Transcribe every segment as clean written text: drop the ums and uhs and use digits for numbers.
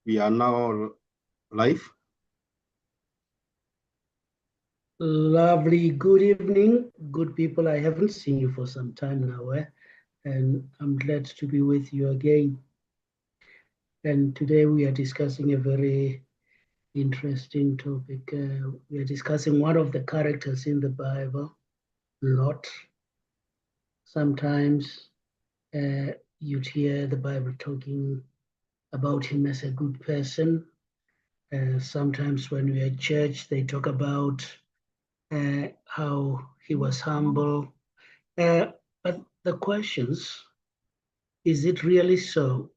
We are now live. Lovely. Good evening, good people. I haven't seen you for some time now, and I'm glad to be with you again. And today we are discussing a very interesting topic. We are discussing one of the characters in the Bible, Lot. Sometimes you'd hear the Bible talking about him as a good person. Sometimes when we're at church, they talk about how he was humble. But the questions, is it really so?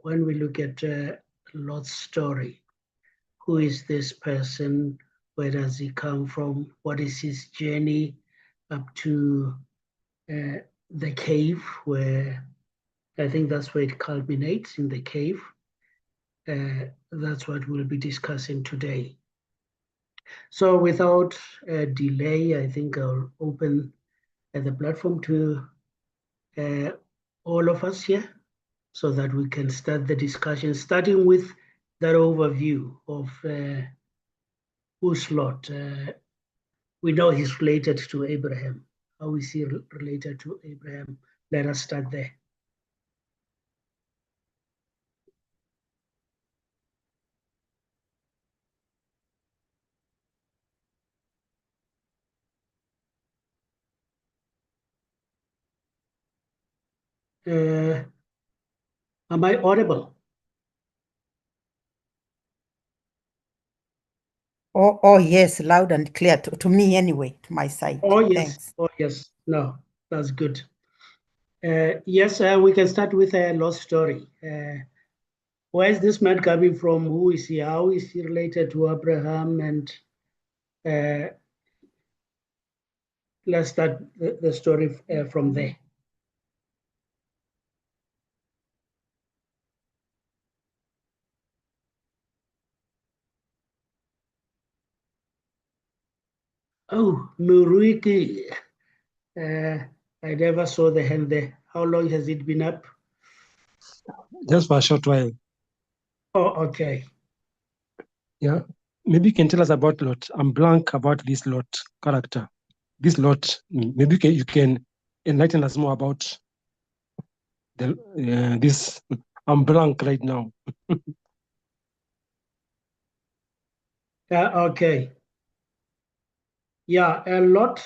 When we look at Lot's story, who is this person? Where does he come from? What is his journey up to the cave, where I think that's where it culminates, in the cave? That's what we'll be discussing today. So without delay, I think I'll open the platform to all of us here so that we can start the discussion, starting with that overview of who's Lot. We know he's related to Abraham. How is he related to Abraham? Let us start there. Am I audible? Oh, yes, loud and clear to me anyway, to my side. Oh, yes. Thanks. Oh, yes. No, that's good. Yes, we can start with a lost story. Where is this man coming from? Who is he? How is he related to Abraham? And let's start the story from there. Oh, Muriki. I never saw the hand there. How long has it been up? Just for a short while. Oh, okay. Yeah. Maybe you can tell us about Lot. I'm blank about this Lot character. This Lot, maybe you can enlighten us more about this. I'm blank right now. Okay. Yeah, a lot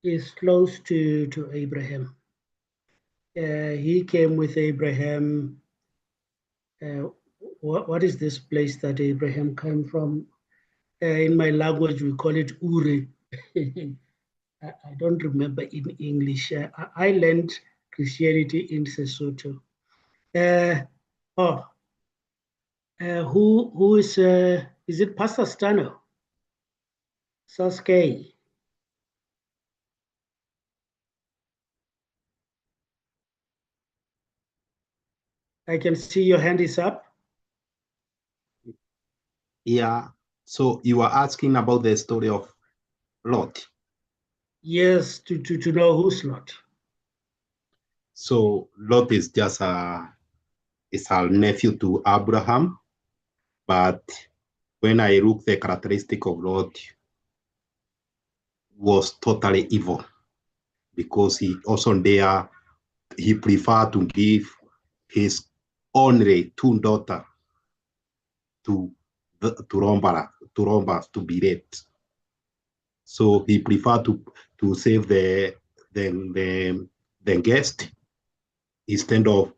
is close to Abraham. He came with Abraham. What is this place that Abraham came from? In my language, we call it Uri. I don't remember in English. I learned Christianity in Sesotho. Who is it Pastor Stano? SAS-K. I can see your hand is up. Yeah. So you are asking about the story of Lot. Yes, to know who's Lot. So Lot is just a nephew to Abraham, but when I look the characteristic of Lot, was totally evil, because he also there he preferred to give his only two daughters to Romba to be raped. So he preferred to save the guest instead of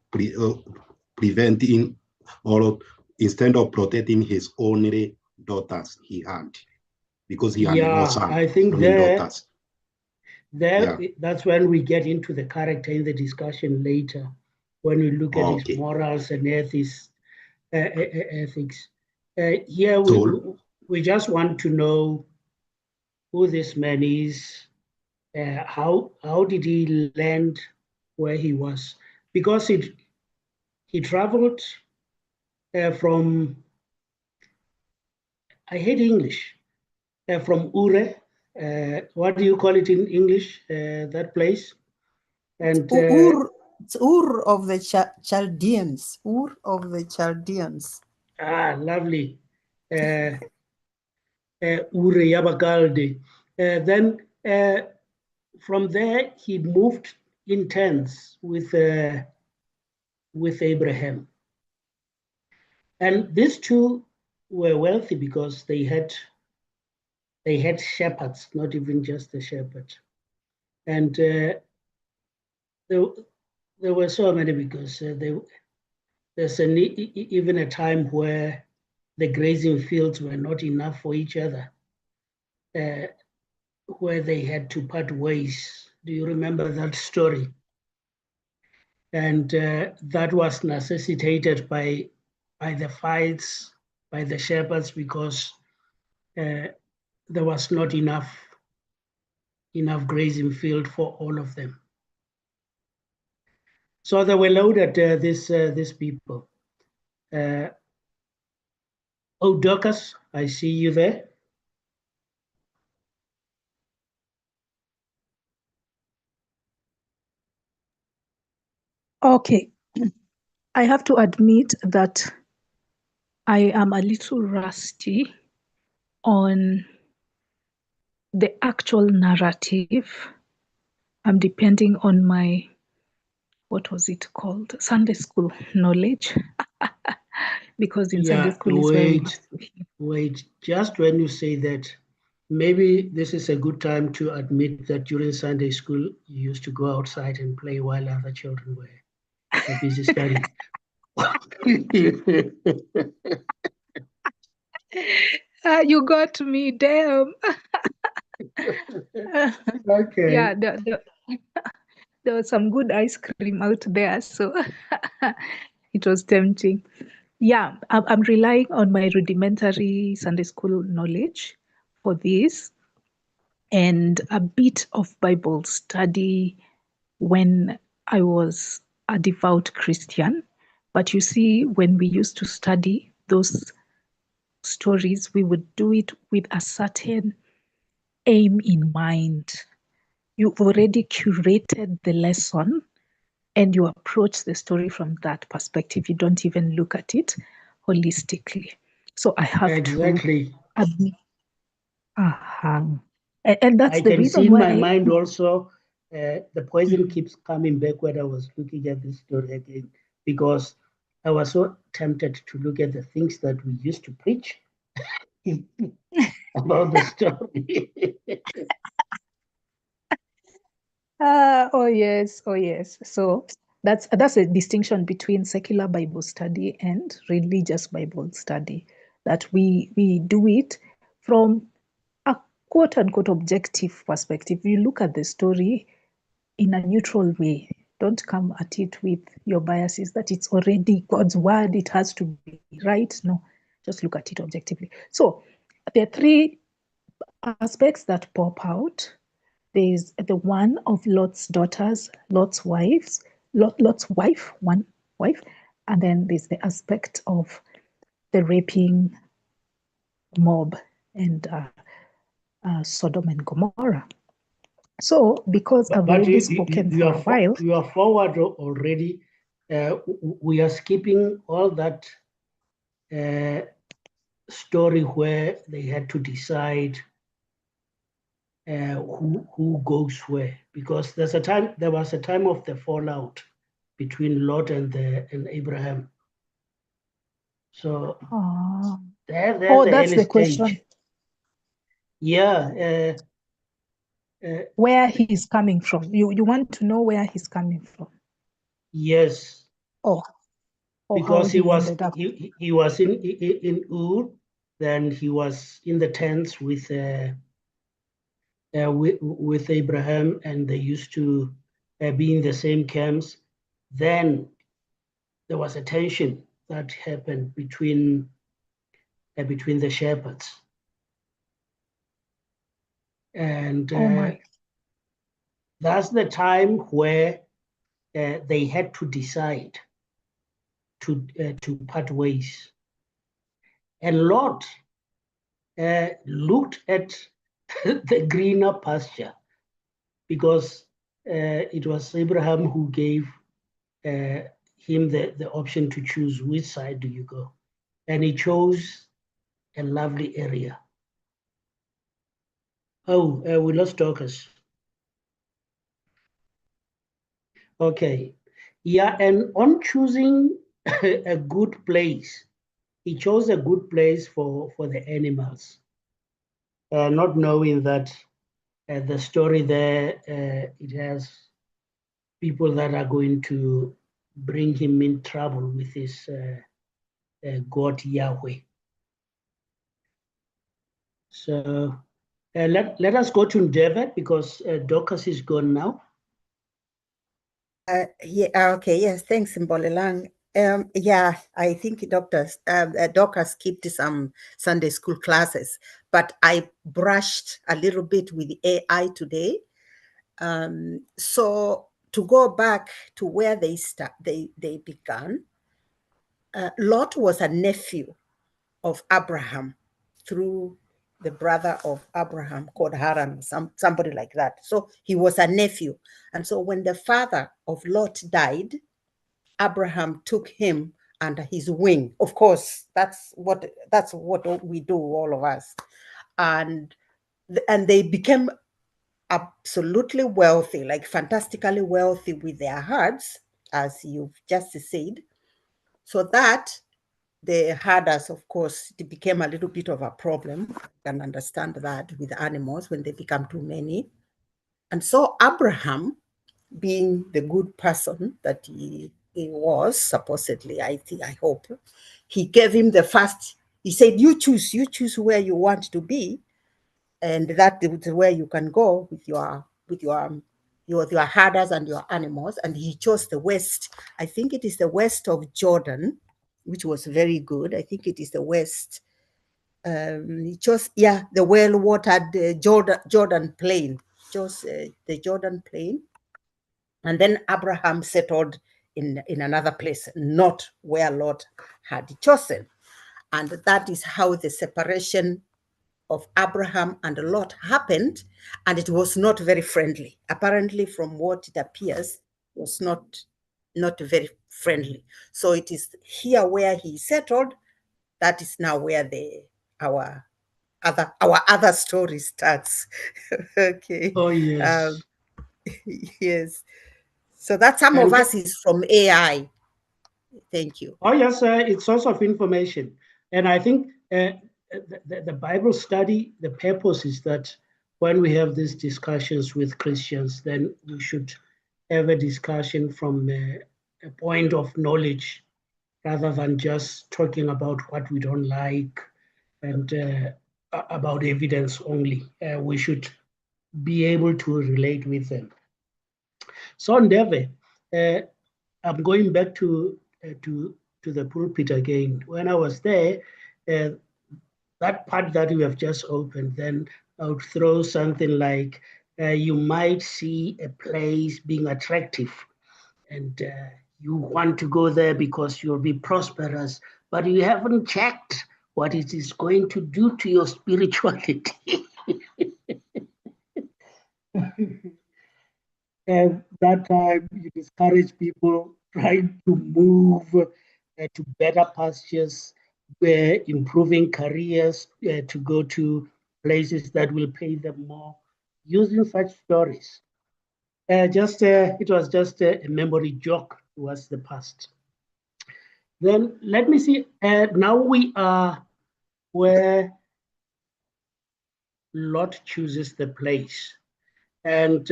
preventing, or instead of protecting his only daughters he had, because he had no son. I think daughters. That's when we get into the character in the discussion later, when we look at his morals and ethics. Here we just want to know who this man is. How did he land where he was? Because he traveled from, I hate English, from Ure. What do you call it in English, that place? And It's Ur of the Chaldeans. Ur of the Chaldeans. Ah, lovely. Ure Yabakalde. Then from there, he moved in tents with Abraham. And these two were wealthy because they had shepherds, not even just a shepherd. And there were so many because there's even a time where the grazing fields were not enough for each other, where they had to part ways. Do you remember that story? And that was necessitated by the fights by the shepherds because there was not enough grazing field for all of them. So they were loaded, these people. Oh, Dorcas, I see you there. Okay. I have to admit that I am a little rusty on the actual narrative. I'm depending on my, what was it called? Sunday school knowledge. Because in Sunday school is where we have to hear. Wait, just when you say that, maybe this is a good time to admit that during Sunday school, you used to go outside and play while other children were busy studying. You got me, damn. Okay. Yeah, there was some good ice cream out there, so it was tempting. Yeah, I'm relying on my rudimentary Sunday school knowledge for this and a bit of Bible study when I was a devout Christian. But you see, when we used to study those stories, we would do it with a certain aim in mind. You've already curated the lesson and you approach the story from that perspective. You don't even look at it holistically. So I have Exactly. to admit. And that's I the can see reason in why my mind also, the poison keeps coming back when I was looking at this story again, because I was so tempted to look at the things that we used to preach about the story. Oh yes, oh yes. So that's a distinction between secular Bible study and religious Bible study. That we do it from a quote unquote objective perspective. You look at the story in a neutral way. Don't come at it with your biases that it's already God's word, it has to be right. No, just look at it objectively. So there are three aspects that pop out. There's the one of Lot's daughters, Lot's wives, Lot's wife, one wife, and then there's the aspect of the raping mob and Sodom and Gomorrah. So, because I've already spoken for a while, you are forward already. We are skipping all that story where they had to decide who goes where, because there was a time of the fallout between Lot and Abraham. So there's that's the question. Stage. Yeah. Where he's coming from. You want to know where he's coming from? Yes. Because he was in Ur, then he was in the tents with Abraham, and they used to be in the same camps. Then there was a tension that happened between the shepherds, and that's the time where they had to decide to part ways. And Lot looked at the greener pasture, because it was Abraham who gave him the option to choose which side do you go. And he chose a lovely area. Oh, we lost Dorcas. Okay. Yeah, and on choosing a good place, he chose a good place for the animals, not knowing that the story there, it has people that are going to bring him in trouble with his God Yahweh. So let us go to David because Dorcas is gone now. Okay, yes, thanks, Mbolelang. Yeah, I think Doctor skipped some Sunday school classes, but I brushed a little bit with AI today. So to go back to where they began, Lot was a nephew of Abraham through the brother of Abraham called Haran, somebody like that. So he was a nephew. And so when the father of Lot died, Abraham took him under his wing. Of course, that's what we do, all of us. And they became absolutely wealthy, like fantastically wealthy with their herds, as you've just said. So that the herders, of course, it became a little bit of a problem. You can understand that with animals when they become too many. And so Abraham, being the good person that he was, supposedly, I hope, he gave him the first, he said, you choose where you want to be, and that is where you can go with your herders and your animals. And he chose the west. I think it is the west of Jordan, which was very good. I think it is the west. He chose, the well-watered Jordan plain. Chose the Jordan plain. And then Abraham settled in another place, not where Lot had chosen. And that is how the separation of Abraham and Lot happened, and it was not very friendly. Apparently, from what it appears, it was not very friendly. So it is here where he settled. That is now where our other story starts. Okay. Oh yes. Yes. So that some of us is from AI. Thank you. Oh yes, it's source of information, and I think the Bible study, the purpose is that when we have these discussions with Christians, then we should have a discussion from a point of knowledge rather than just talking about what we don't like and about evidence only. We should be able to relate with them. So, Ndeve, I'm going back to the pulpit again. When I was there, that part that you have just opened, then I would throw something like, you might see a place being attractive and you want to go there because you'll be prosperous, but you haven't checked what it is going to do to your spirituality. And that time you discourage people trying to move to better pastures, improving careers, to go to places that will pay them more, using such stories. It was just a memory joke towards the past. Then let me see. Now we are where Lot chooses the place, and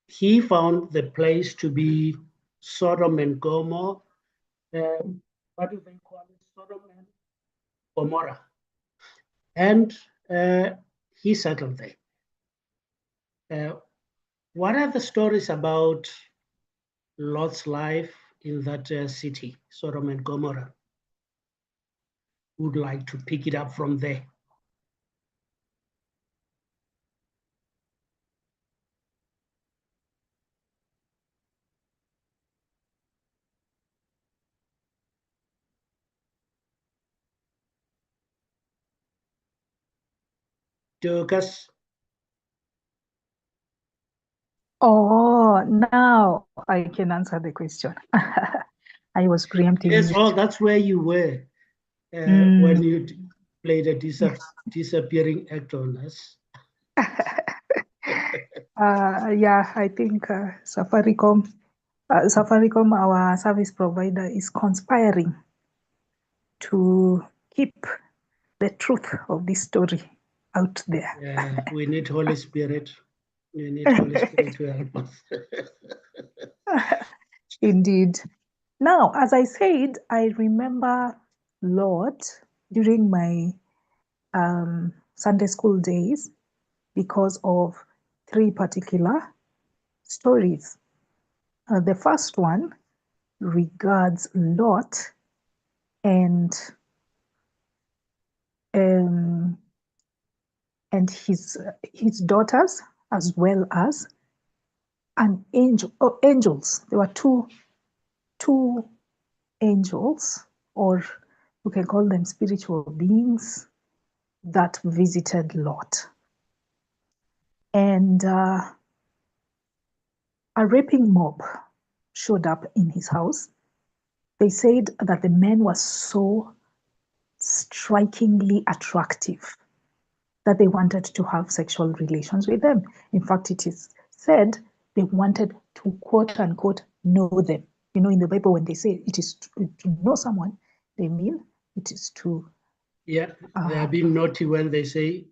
he found the place to be Sodom and Gomorrah. What do they call it? Sodom and Gomorrah. And he settled there. What are the stories about Lot's life in that city, Sodom and Gomorrah? Would like to pick it up from there. Dorcas? Oh, now I can answer the question. I was preempting Yes, it. oh, that's where you were when you played a disappearing act on us. Yeah, I think Safaricom, our service provider, is conspiring to keep the truth of this story out there. Yeah, we need Holy Spirit. We need Holy Spirit to help us. Indeed. Now, as I said, I remember Lord during my Sunday school days because of three particular stories. The first one regards Lot and um, his daughters, as well as angels. There were two angels, or you can call them spiritual beings, that visited Lot. And a raping mob showed up in his house. They said that the man was so strikingly attractive that they wanted to have sexual relations with them. In fact, it is said they wanted to, quote unquote, know them. You know, in the Bible, when they say it is to know someone, they mean it is to. Yeah, they are being naughty when they say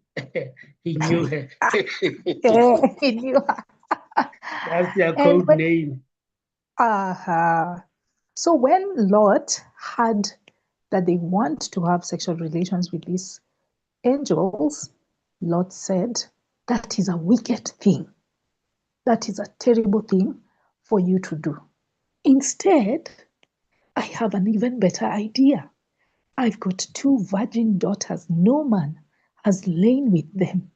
he knew her. He knew her. That's their code name. So when Lot had that they want to have sexual relations with these angels, Lot said, that is a wicked thing. That is a terrible thing for you to do. Instead, I have an even better idea. I've got two virgin daughters. No man has lain with them.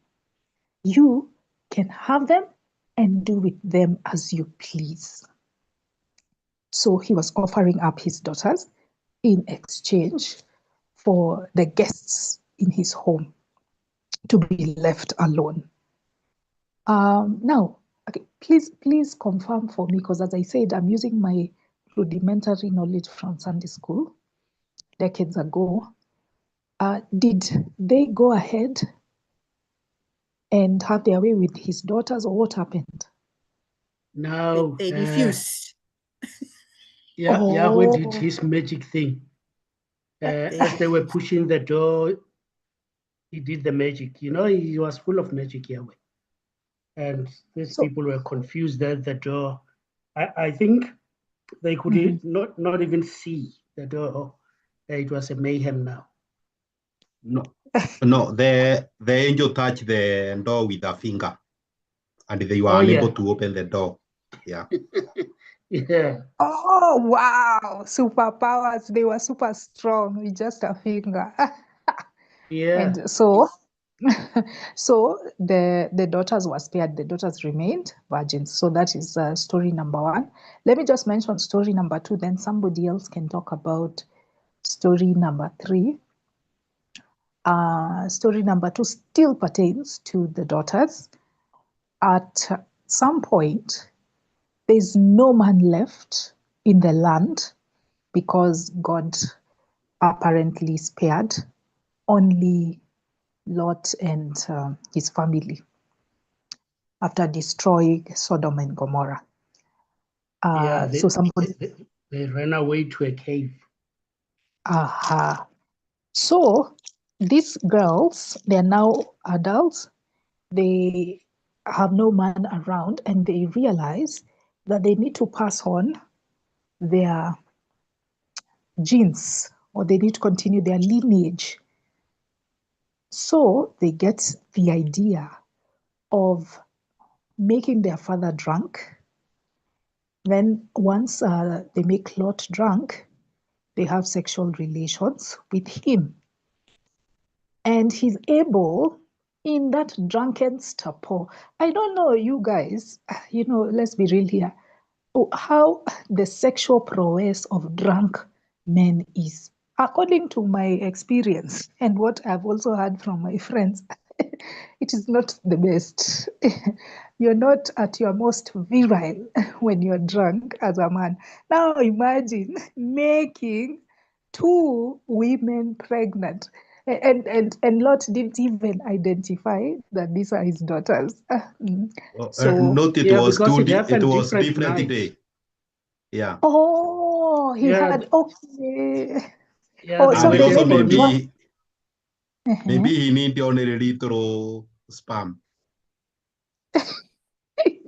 You can have them and do with them as you please. So he was offering up his daughters in exchange for the guests in his home to be left alone. Now, okay, please confirm for me, because as I said, I'm using my rudimentary knowledge from Sunday school decades ago. Did they go ahead and have their way with his daughters, or what happened? No, They refused. Yahweh did his magic thing. As they were pushing the door, he did the magic. You know, he was full of magic, Yahweh. And these people were confused at the door. I think they could not even see the door. It was a mayhem now. No, the angel touched the door with a finger, and they were unable to open the door. Yeah. Yeah. Oh, wow. Superpowers. They were super strong with just a finger. Yeah. And so the daughters were spared. The daughters remained virgins. So that is story number one. Let me just mention story number two, then somebody else can talk about story number three. Story number two still pertains to the daughters. At some point, there's no man left in the land because God apparently spared only Lot and his family after destroying Sodom and Gomorrah. They ran away to a cave. So these girls, they're now adults. They have no man around, and they realize that they need to pass on their genes, or they need to continue their lineage. So they get the idea of making their father drunk. Then once they make Lot drunk, they have sexual relations with him. And he's able, in that drunken stupor, I don't know, you guys, let's be real here, how the sexual prowess of drunk men is. According to my experience and what I've also heard from my friends, it is not the best. you're not at your most virile when you're drunk as a man. Now imagine making 2 women pregnant. And Lot didn't even identify that these are his daughters. So Note it Yeah, was because it it happened was different different nights. day. Yeah. oh, he Yeah, had okay. yeah, Oh, they so And were they also made it one. maybe he need only a little spam.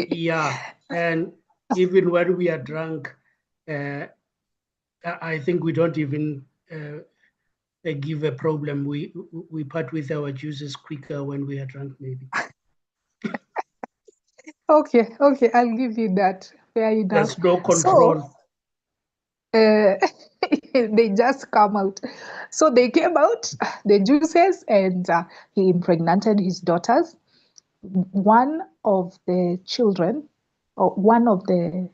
Yeah, and even when we are drunk, I think we don't even give a problem. We part with our juices quicker when we are drunk, maybe. Okay, I'll give you that. Fair enough. There's no So control. they just come out. So they came out, the juices, and he impregnated his daughters. One of the children, or one of the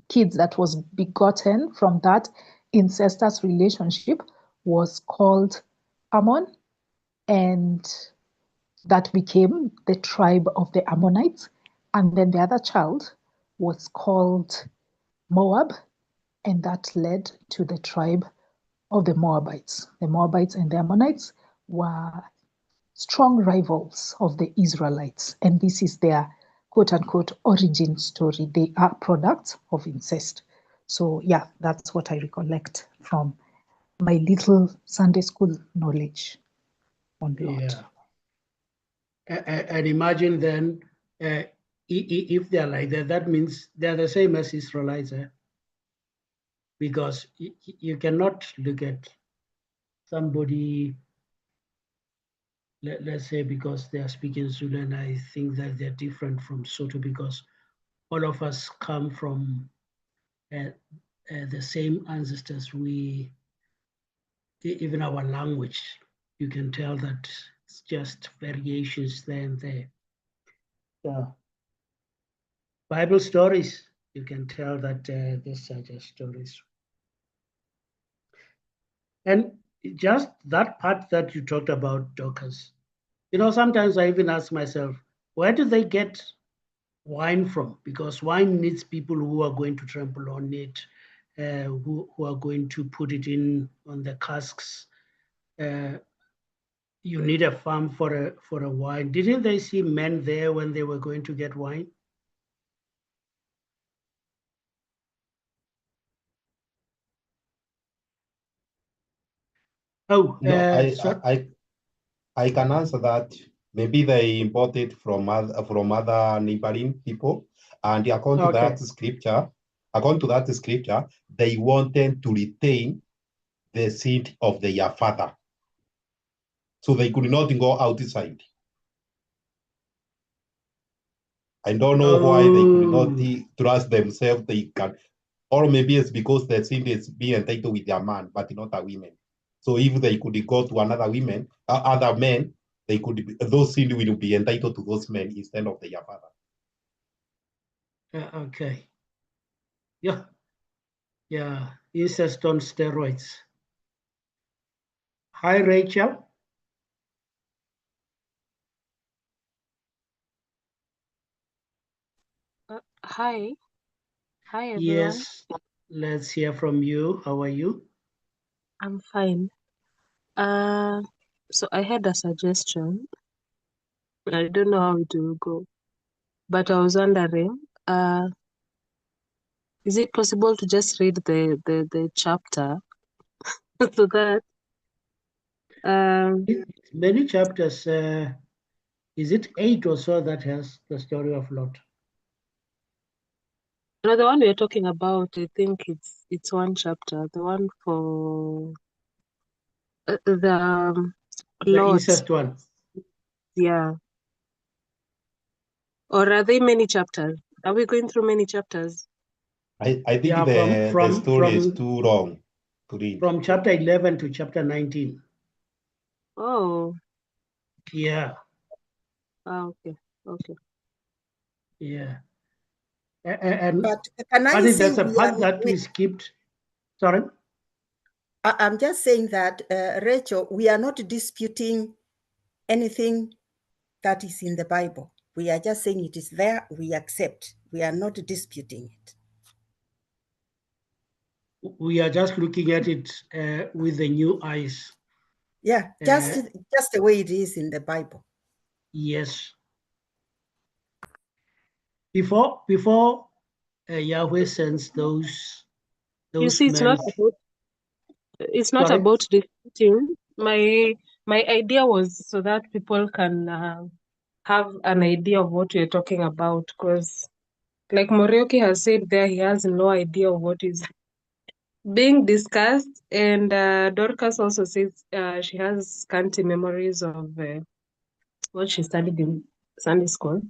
kids that was begotten from that incestuous relationship was called Ammon, and that became the tribe of the Ammonites. And then the other child was called Moab, and that led to the tribe of the Moabites. The Moabites and the Ammonites were strong rivals of the Israelites, and this is their quote unquote origin story. They are products of incest. So, yeah, that's what I recollect from my little Sunday school knowledge on Lot. Yeah. And imagine then, if they're like that, that means they're the same as Israelites, because you cannot look at somebody, let's say, because they are speaking Zulu, and I think that they're different from Soto, because all of us come from the same ancestors. Even our language, you can tell that it's just variations there and there. Yeah. Bible stories, you can tell that these are just stories. And just that part that you talked about, Dorcas, sometimes I even ask myself, where do they get wine from? Because wine needs people who are going to trample on it, who are going to put it in on the casks. You need a farm for a wine. Didn't they see men there when they were going to get wine? Oh, No, sorry. I can answer that. Maybe they imported from other neighboring people, and according to Okay. that scripture, they wanted to retain the seed of their father, so they could not go outside. I don't know why they could not trust themselves. They can, or maybe it's because the seed is being entitled with their man, but not a women. So if they could go to other men, those seed will be entitled to those men instead of their father. Okay. Yeah. Incest on steroids. Hi, Rachel. Hi everyone. Yes, let's hear from you. How are you? I'm fine. So I had a suggestion. I don't know how it will go, but I was wondering, is it possible to just read the chapter so that Many chapters. Is it 8 or so that has the story of Lot? no, the one we're talking about, I think it's one chapter. The one for the The Lot, incest one. yeah. Or are they many chapters? Are we going through many chapters? I think Yeah, the story is too long to read. From chapter 11 to chapter 19. Oh. Yeah. Okay. Yeah. And But can I say there's a part that we skipped. Sorry? I'm just saying that, Rachel, we are not disputing anything that is in the Bible. We are just saying it is there, we accept. We are not disputing it. We are just looking at it with the new eyes. Yeah, just the way it is in the Bible. Yes. Before Yahweh sends those You see, men. it's not Sorry? about disputing. My idea was so that people can have an idea of what we're talking about, because like Morioki has said there, he has no idea of what is being discussed, and Dorcas also says she has scanty memories of what she studied in Sunday school.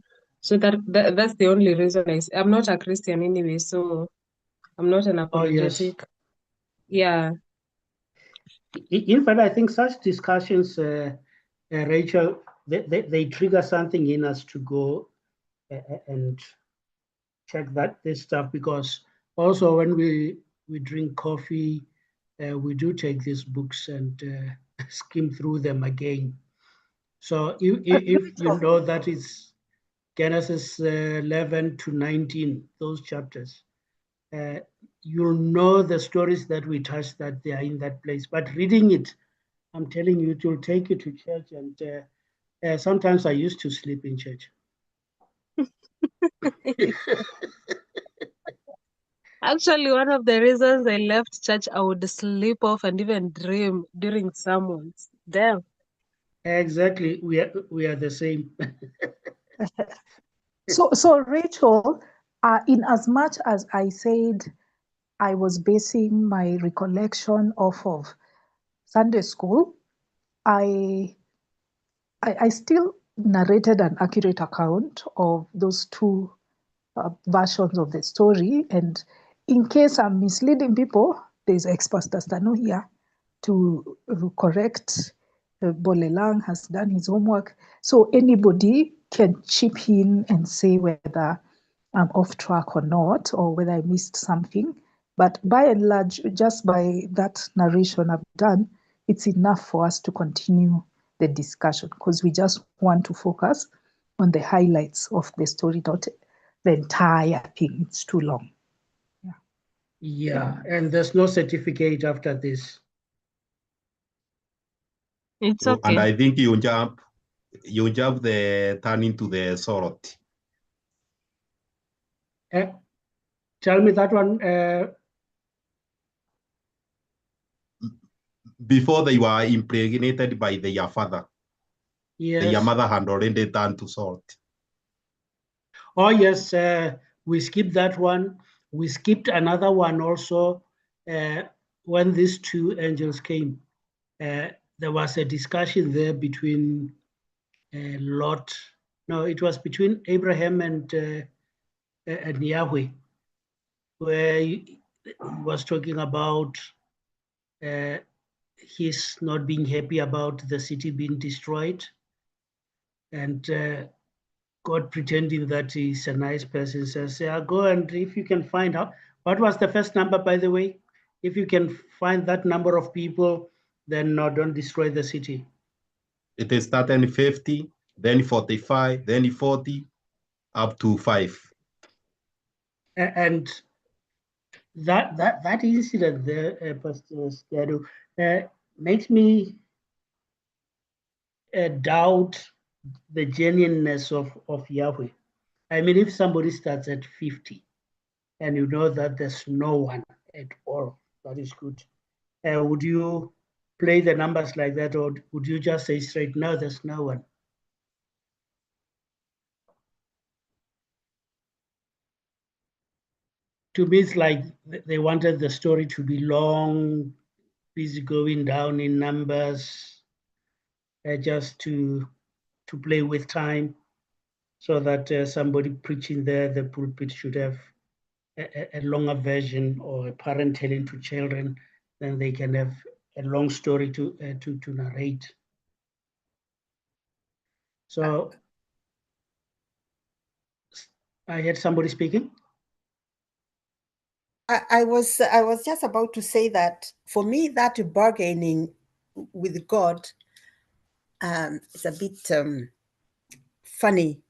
So that's the only reason I'm not a Christian anyway, so I'm not an apologetic. Oh, yes. Yeah. In fact, I think such discussions, Rachel, they trigger something in us to go and check this stuff, because also when we drink coffee, we do take these books and skim through them again. So if you know that it's Genesis 11 to 19, those chapters, you'll know the stories that we touched, that they are in that place. But reading it, I'm telling you, it will take you to church. And sometimes I used to sleep in church. Actually, one of the reasons I left church, I would sleep off and even dream during sermons. Damn. Exactly. We are the same. So Rachel, in as much as I said I was basing my recollection off of Sunday school, I still narrated an accurate account of those two versions of the story. And in case I'm misleading people, there's ex-Pastor Stano here to correct. Bolelang has done his homework. So anybody can chip in and say whether I'm off track or not, or whether I missed something. But by and large, just by that narration I've done, it's enough for us to continue the discussion, because we just want to focus on the highlights of the story, not the entire thing. It's too long. Yeah, and there's no certificate after this. It's So, okay. and I think you jump the turning to the sorority. Tell me that one. Before they were impregnated by their father, Yes. their mother had already turned to salt. Oh, yes. We skipped that one. We skipped another one also. When these two angels came, there was a discussion there between Lot. No, it was between Abraham and Yahweh, where he was talking about his not being happy about the city being destroyed, and God pretending that he's a nice person says, yeah, go and if you can find out. What was the first number, by the way? If you can find that number of people, then no, don't destroy the city. It is starting 50, then 45, then 40, up to 5. And that incident there, Pastor Skadu, makes me doubt the genuineness of Yahweh. I mean, if somebody starts at 50 and you know that there's no one at all, that is good. Would you play the numbers like that, or would you just say straight, no, there's no one? To me, it's like they wanted the story to be long, busy going down in numbers, just to play with time, so that somebody preaching there, the pulpit should have a longer version, or a parent telling to children, then they can have a long story to narrate. So I had somebody speaking. I was just about to say that for me, that bargaining with God is a bit funny,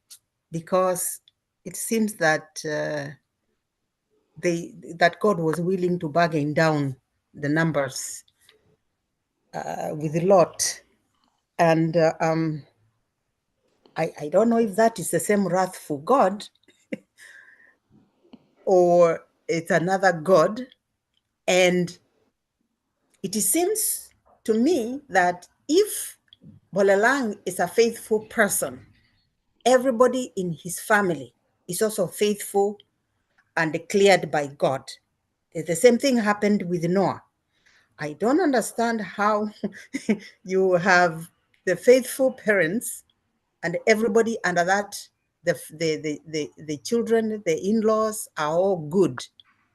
because it seems that that God was willing to bargain down the numbers with Lot. And I don't know if that is the same wrathful God or it's another God. And it seems to me that if Bolelang is a faithful person, everybody in his family is also faithful and declared by God. The same thing happened with Noah. I don't understand how you have the faithful parents and everybody under that, the children, the in-laws are all good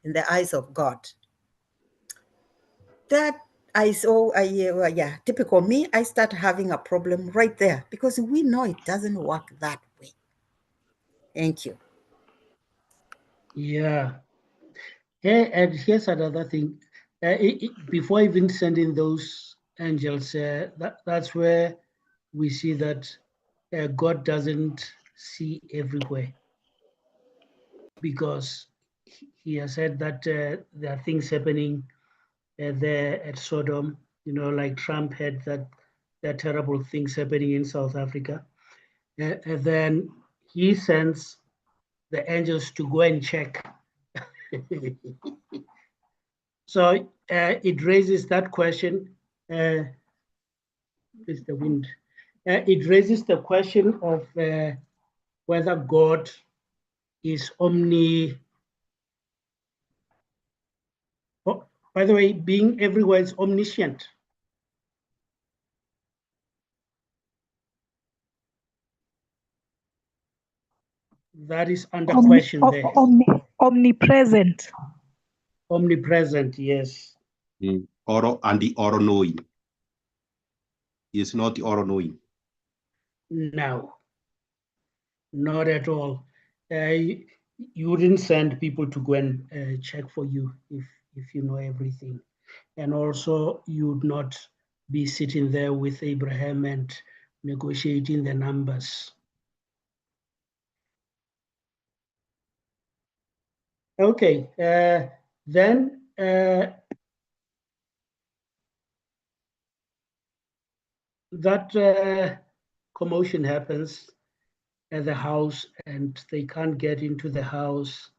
in the eyes of God. That I saw, yeah, typical me, I start having a problem right there because we know it doesn't work that way. Thank you. Yeah. Hey, and here's another thing. Before even sending those angels, that's where we see that God doesn't see everywhere, because he has said that there are things happening there at Sodom, like Trump had that there are terrible things happening in South Africa. And then he sends the angels to go and check. So it raises that question, is the wind. It raises the question of whether God is omni. Oh, by the way, being everywhere is omniscient. That is under question there. Omnipresent. Omnipresent, yes. Or knowing. It's not all knowing. No, not at all. You wouldn't send people to go and check for you if you know everything. And also, you would not be sitting there with Abraham and negotiating the numbers. Okay, then that commotion happens at the house and they can't get into the house.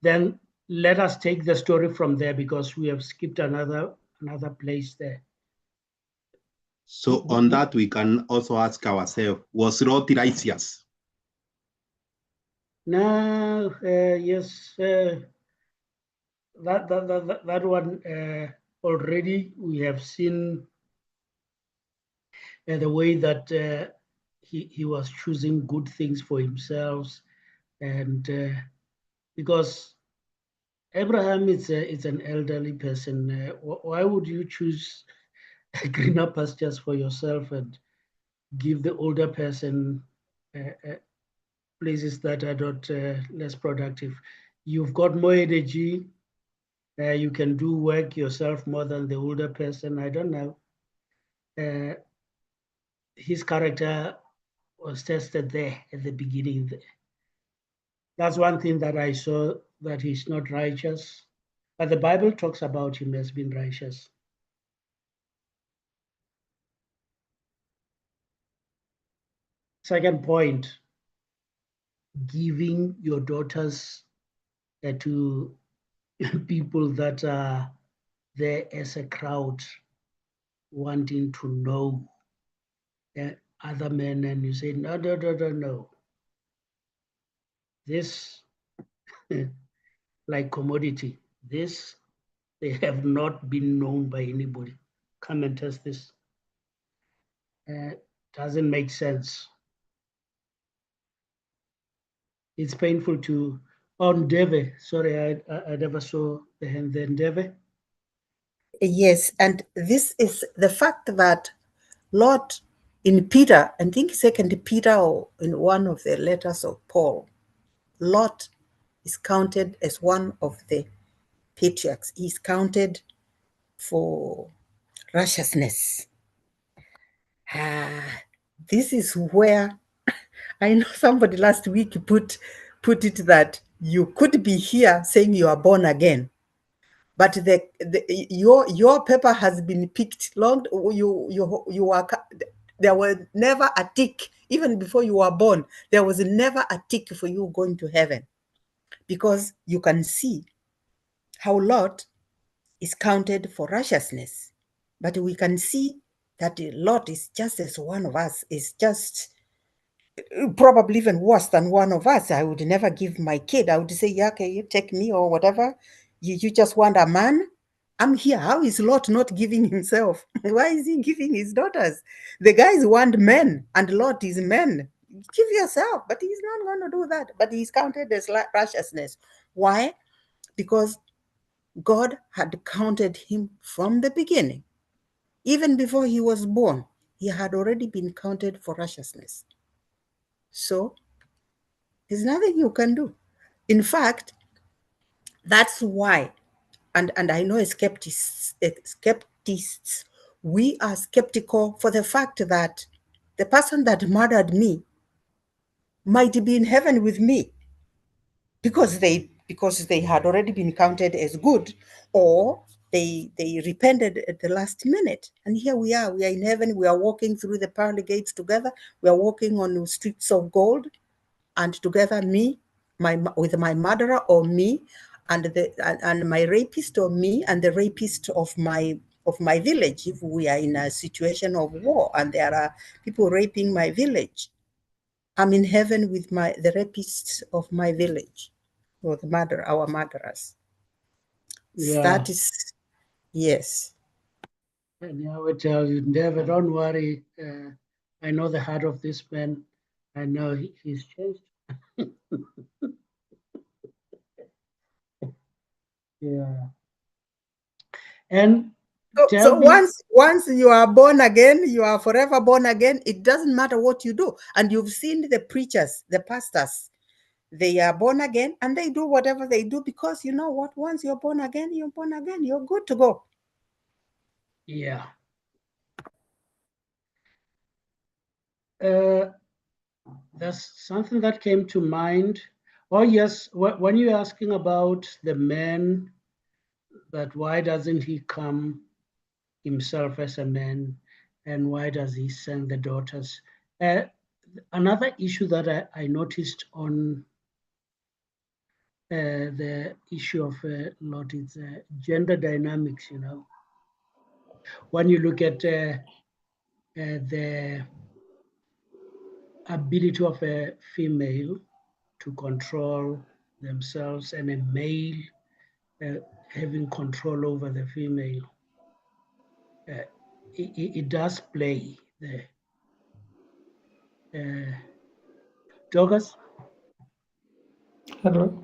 Then let us take the story from there because we have skipped another place there. So on that, we can also ask ourselves, was Lot righteous? No, yes, that one already we have seen the way that he was choosing good things for himself, and because Abraham is an elderly person, why would you choose greener pastures for yourself and give the older person places that are not less productive? You've got more energy. You can do work yourself more than the older person. I don't know. His character was tested there at the beginning. That's one thing that I saw, that he's not righteous. But the Bible talks about him as being righteous. Second point, giving your daughters to people that are there as a crowd wanting to know other men, and you say, no. This, like commodity, this, they have not been known by anybody. Come and test this. Doesn't make sense. It's painful to, on Deve, sorry, I never saw the hand there, Deve. Yes, and this is the fact that Lot in Peter, I think Second Peter or in one of the letters of Paul, Lot is counted as one of the patriarchs. He's counted for righteousness. This is where I know somebody last week put it that you could be here saying you are born again, but your paper has been picked long. You are, there was never a tick even before you were born. There was never a tick for you going to heaven, because you can see how Lot is counted for righteousness, but we can see that Lot is just as one of us, is just probably even worse than one of us. I would never give my kid. I would say, yeah, okay, you take me or whatever. You just want a man? I'm here. How is Lot not giving himself? Why is he giving his daughters? The guys want men, and Lot is men. Give yourself, but he's not going to do that. But he's counted as righteousness. Why? Because God had counted him from the beginning. Even before he was born, he had already been counted for righteousness. So there's nothing you can do. In fact, that's why, and I know skeptics, we are skeptical for the fact that the person that murdered me might be in heaven with me, because they had already been counted as good, or they repented at the last minute. And here we are in heaven. We are walking through the pearly gates together. We are walking on the streets of gold, and together, me, with my murderer, or me and my rapist, or me and the rapist of my village. If we are in a situation of war and there are people raping my village, I'm in heaven with the rapists of my village, or our murderers. Yeah. That is, yes. And I would tell you, never, don't worry. I know the heart of this man. I know he's changed. Yeah. And so once you are born again, you are forever born again. It doesn't matter what you do. And you've seen the preachers, the pastors, they are born again and they do whatever they do, because you know what? Once you're born again, you're good to go. Yeah. That's something that came to mind. Oh, yes. When you're asking about the man, that why doesn't he come himself as a man, and why does he send the daughters? Another issue that I noticed on the issue of Lot is gender dynamics. You know, when you look at the ability of a female to control themselves, and a male having control over the female, it does play there. Douglas? Hello.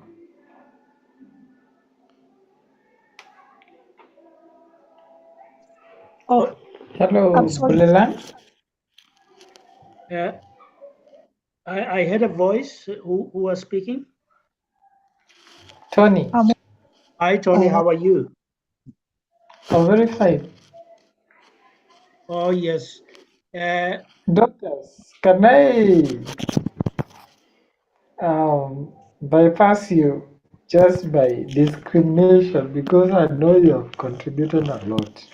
Oh, Hello, I'm sorry. Bulelan. I heard a voice. Who was speaking? Tony. Hi, Tony. How are you? I'm very fine. Oh, yes. Doctors, can I bypass you just by discrimination, because I know you have contributed a lot?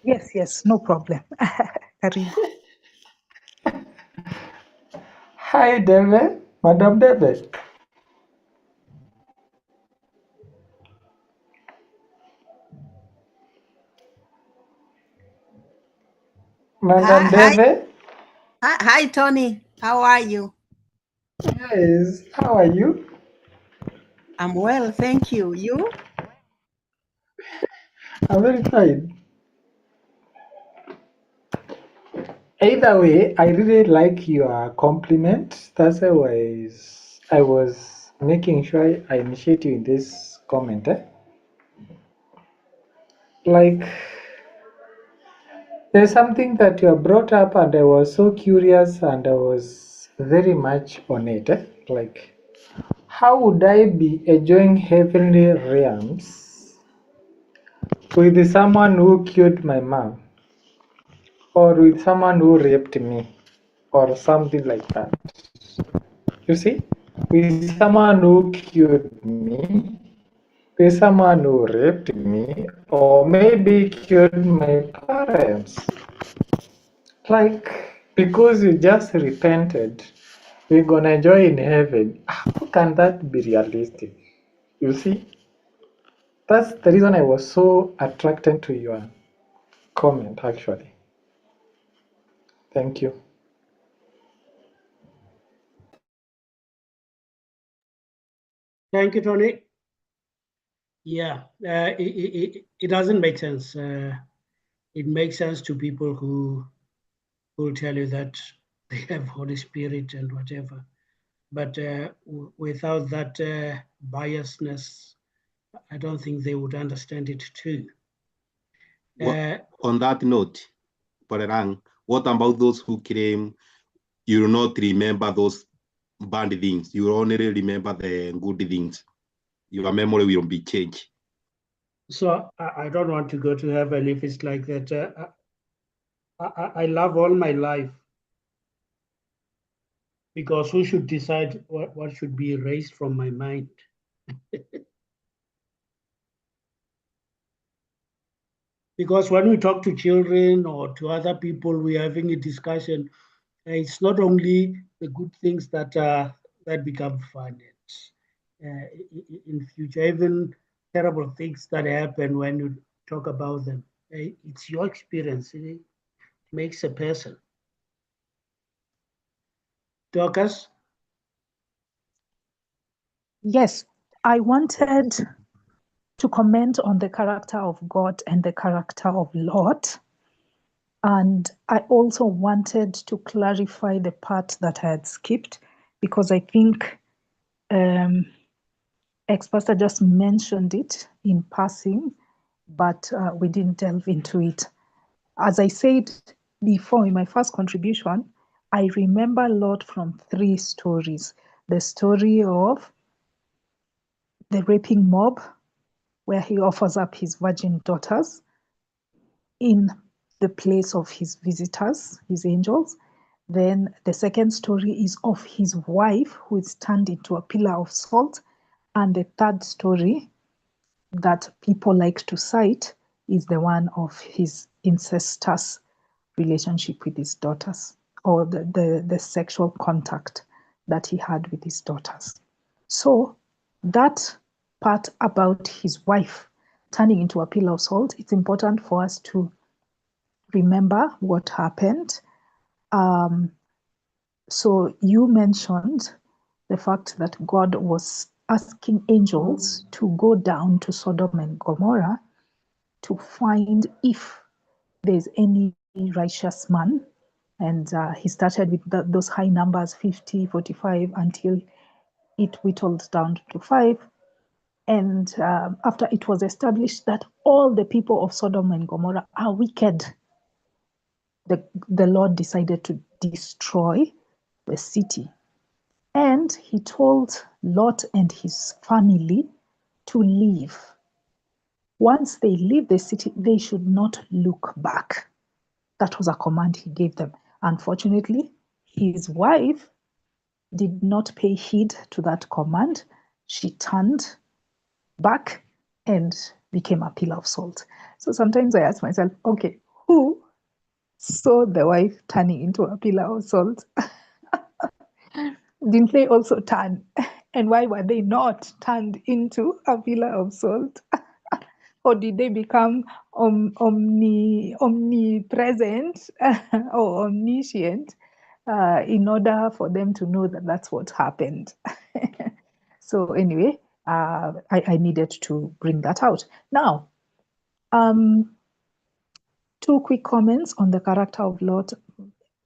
Yes, no problem. Karibu. Hi, David. Madam David. Madam David. Hi, Tony. How are you? Yes. How are you? I'm well, thank you. You? I'm very fine. Either way, I really like your compliment. That's why I was making sure I initiate you in this comment. Like, there's something that you have brought up, and I was so curious, and I was very much on it. Like, how would I be enjoying heavenly realms with someone who killed my mom, or with someone who raped me? or something like that. You see, with someone who killed me, with someone who raped me, or maybe killed my parents. Like, because you just repented, we're gonna enjoy in heaven. How can that be realistic? You see, that's the reason I was so attracted to your comment, actually. Thank you. Thank you, Tony. Yeah, it doesn't make sense. It makes sense to people who will tell you that they have Holy Spirit and whatever. But without that biasness, I don't think they would understand it too. On that note, Polerang, what about those who claim you will not remember those bad things? You will only remember the good things. Your memory will be changed. So I don't want to go to heaven if it's like that. I love all my life, because who should decide what should be erased from my mind? Because when we talk to children or to other people, we're having a discussion. It's not only the good things that become fun. It's, in future, even terrible things that happen when you talk about them. It's your experience. It makes a person. Dorcas? Yes, I wanted to comment on the character of God and the character of Lot. And I also wanted to clarify the part that I had skipped, because I think ex-pastor just mentioned it in passing, but we didn't delve into it. As I said before in my first contribution, I remember Lot from 3 stories. The story of the raping mob, where he offers up his virgin daughters in the place of his visitors, his angels. Then the second story is of his wife, who is turned into a pillar of salt. And the third story that people like to cite is the one of his incestuous relationship with his daughters, or the sexual contact that he had with his daughters. So that part about his wife turning into a pillar of salt, it's important for us to remember what happened. So you mentioned the fact that God was asking angels to go down to Sodom and Gomorrah to find if there's any righteous man. And he started with those high numbers, 50, 45, until it whittled down to 5. And after it was established that all the people of Sodom and Gomorrah are wicked, the Lord decided to destroy the city. And he told Lot and his family to leave. Once they leave the city, they should not look back. That was a command he gave them. Unfortunately, his wife did not pay heed to that command. She turned back and became a pillar of salt. So sometimes I ask myself, okay, who saw the wife turning into a pillar of salt? Didn't they also turn? And why were they not turned into a pillar of salt? Or did they become omnipresent or omniscient in order for them to know that that's what happened? So anyway, I needed to bring that out. Now, 2 quick comments on the character of Lot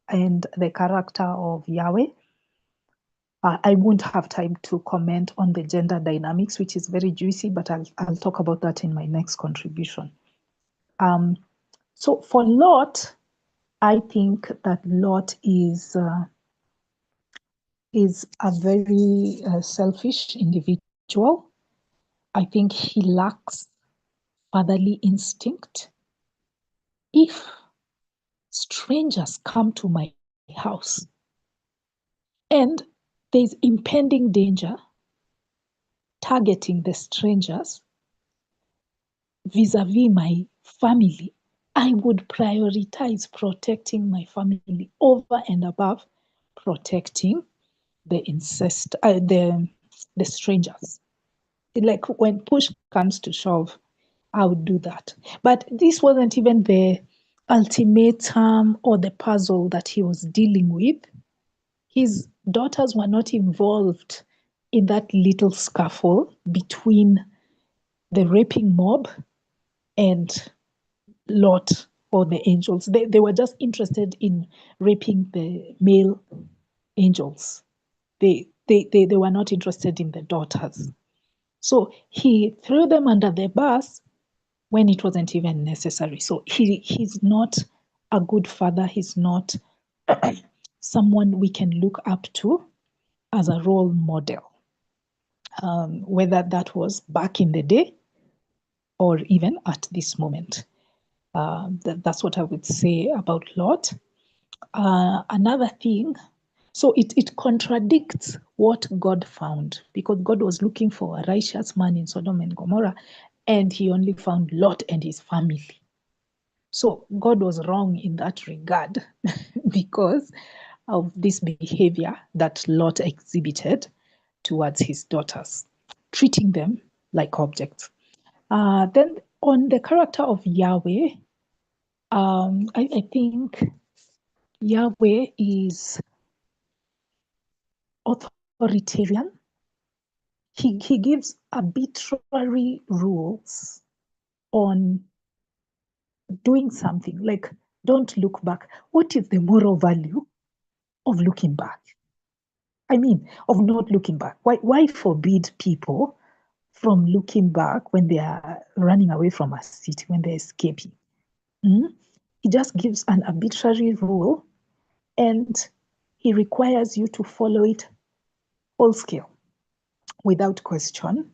and the character of Yahweh. I won't have time to comment on the gender dynamics, which is very juicy, but I'll talk about that in my next contribution. So for Lot, I think that Lot is a very selfish individual. I think he lacks fatherly instinct. If strangers come to my house, and there's impending danger targeting the strangers vis-a-vis my family, I would prioritize protecting my family over and above protecting the the strangers. Like when push comes to shove, I would do that. But this wasn't even the ultimatum or the puzzle that he was dealing with. His daughters were not involved in that little scuffle between the raping mob and Lot or the angels. They were just interested in raping the male angels. They were not interested in the daughters. So he threw them under the bus when it wasn't even necessary. So he's not a good father. He's not someone we can look up to as a role model, whether that was back in the day or even at this moment. That's what I would say about Lot. Another thing, so it contradicts what God found, because God was looking for a righteous man in Sodom and Gomorrah, and he only found Lot and his family. So God was wrong in that regard because of this behavior that Lot exhibited towards his daughters, treating them like objects. Then on the character of Yahweh, I think Yahweh is authoritarian. He gives arbitrary rules on doing something, like don't look back. What is the moral value of looking back? I mean, of not looking back. Why forbid people from looking back when they are running away from a city, when they're escaping? He just gives an arbitrary rule and he requires you to follow it whole scale without question.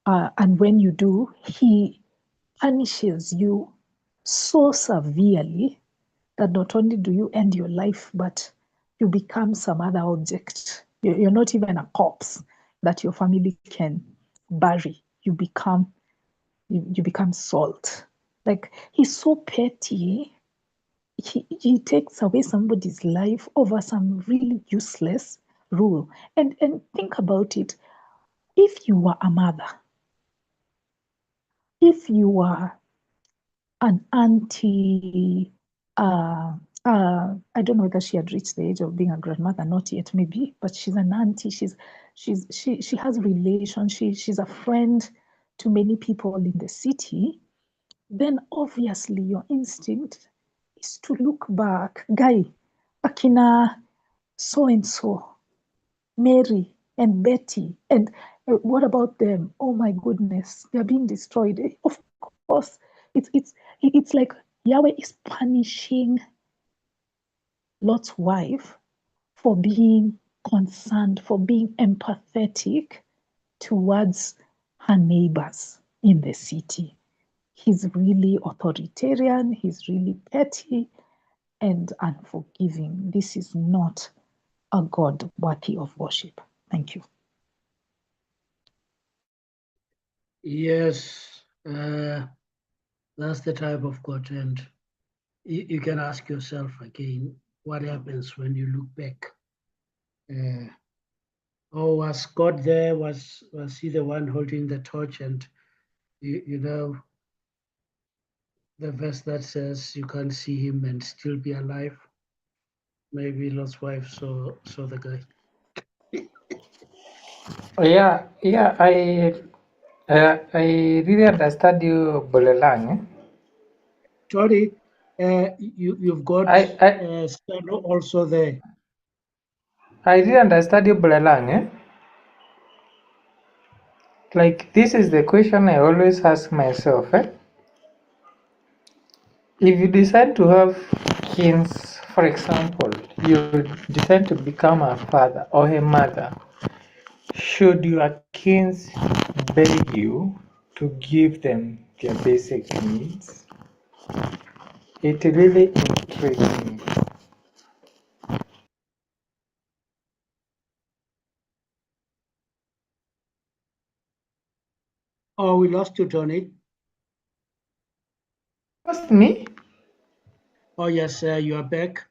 And when you do, he punishes you so severely that not only do you end your life, but you become some other object. You're not even a corpse that your family can bury. You become salt. Like, he's so petty. He takes away somebody's life over some really useless rule. And think about it. If you were a mother, if you were an auntie, I don't know whether she had reached the age of being a grandmother, not yet, maybe, but she's an auntie. She has relations. She's a friend to many people in the city. Then obviously your instinct is to look back. Guy, Akina, so and so, Mary and Betty, and what about them? Oh my goodness, they're being destroyed. Of course, it's like Yahweh is punishing Lot's wife for being concerned, for being empathetic towards her neighbors in the city. He's really authoritarian, he's really petty and unforgiving. This is not a God worthy of worship. Thank you. Yes, that's the type of God. And you can ask yourself again, what happens when you look back? Was God there? Was he the one holding the torch? And you know, the verse that says you can't see him and still be alive. Maybe Lot's wife saw the guy. Yeah, I really understand you, Bolelang. Sorry, you've got Stano also there. I really understand you, Bolelang. Like, this is the question I always ask myself. If you decide to have kids, for example, you decide to become a father or a mother, should your kids beg you to give them their basic needs? It really intrigues me. Oh, we lost you, Tony. Lost me? Oh, yes, you are back.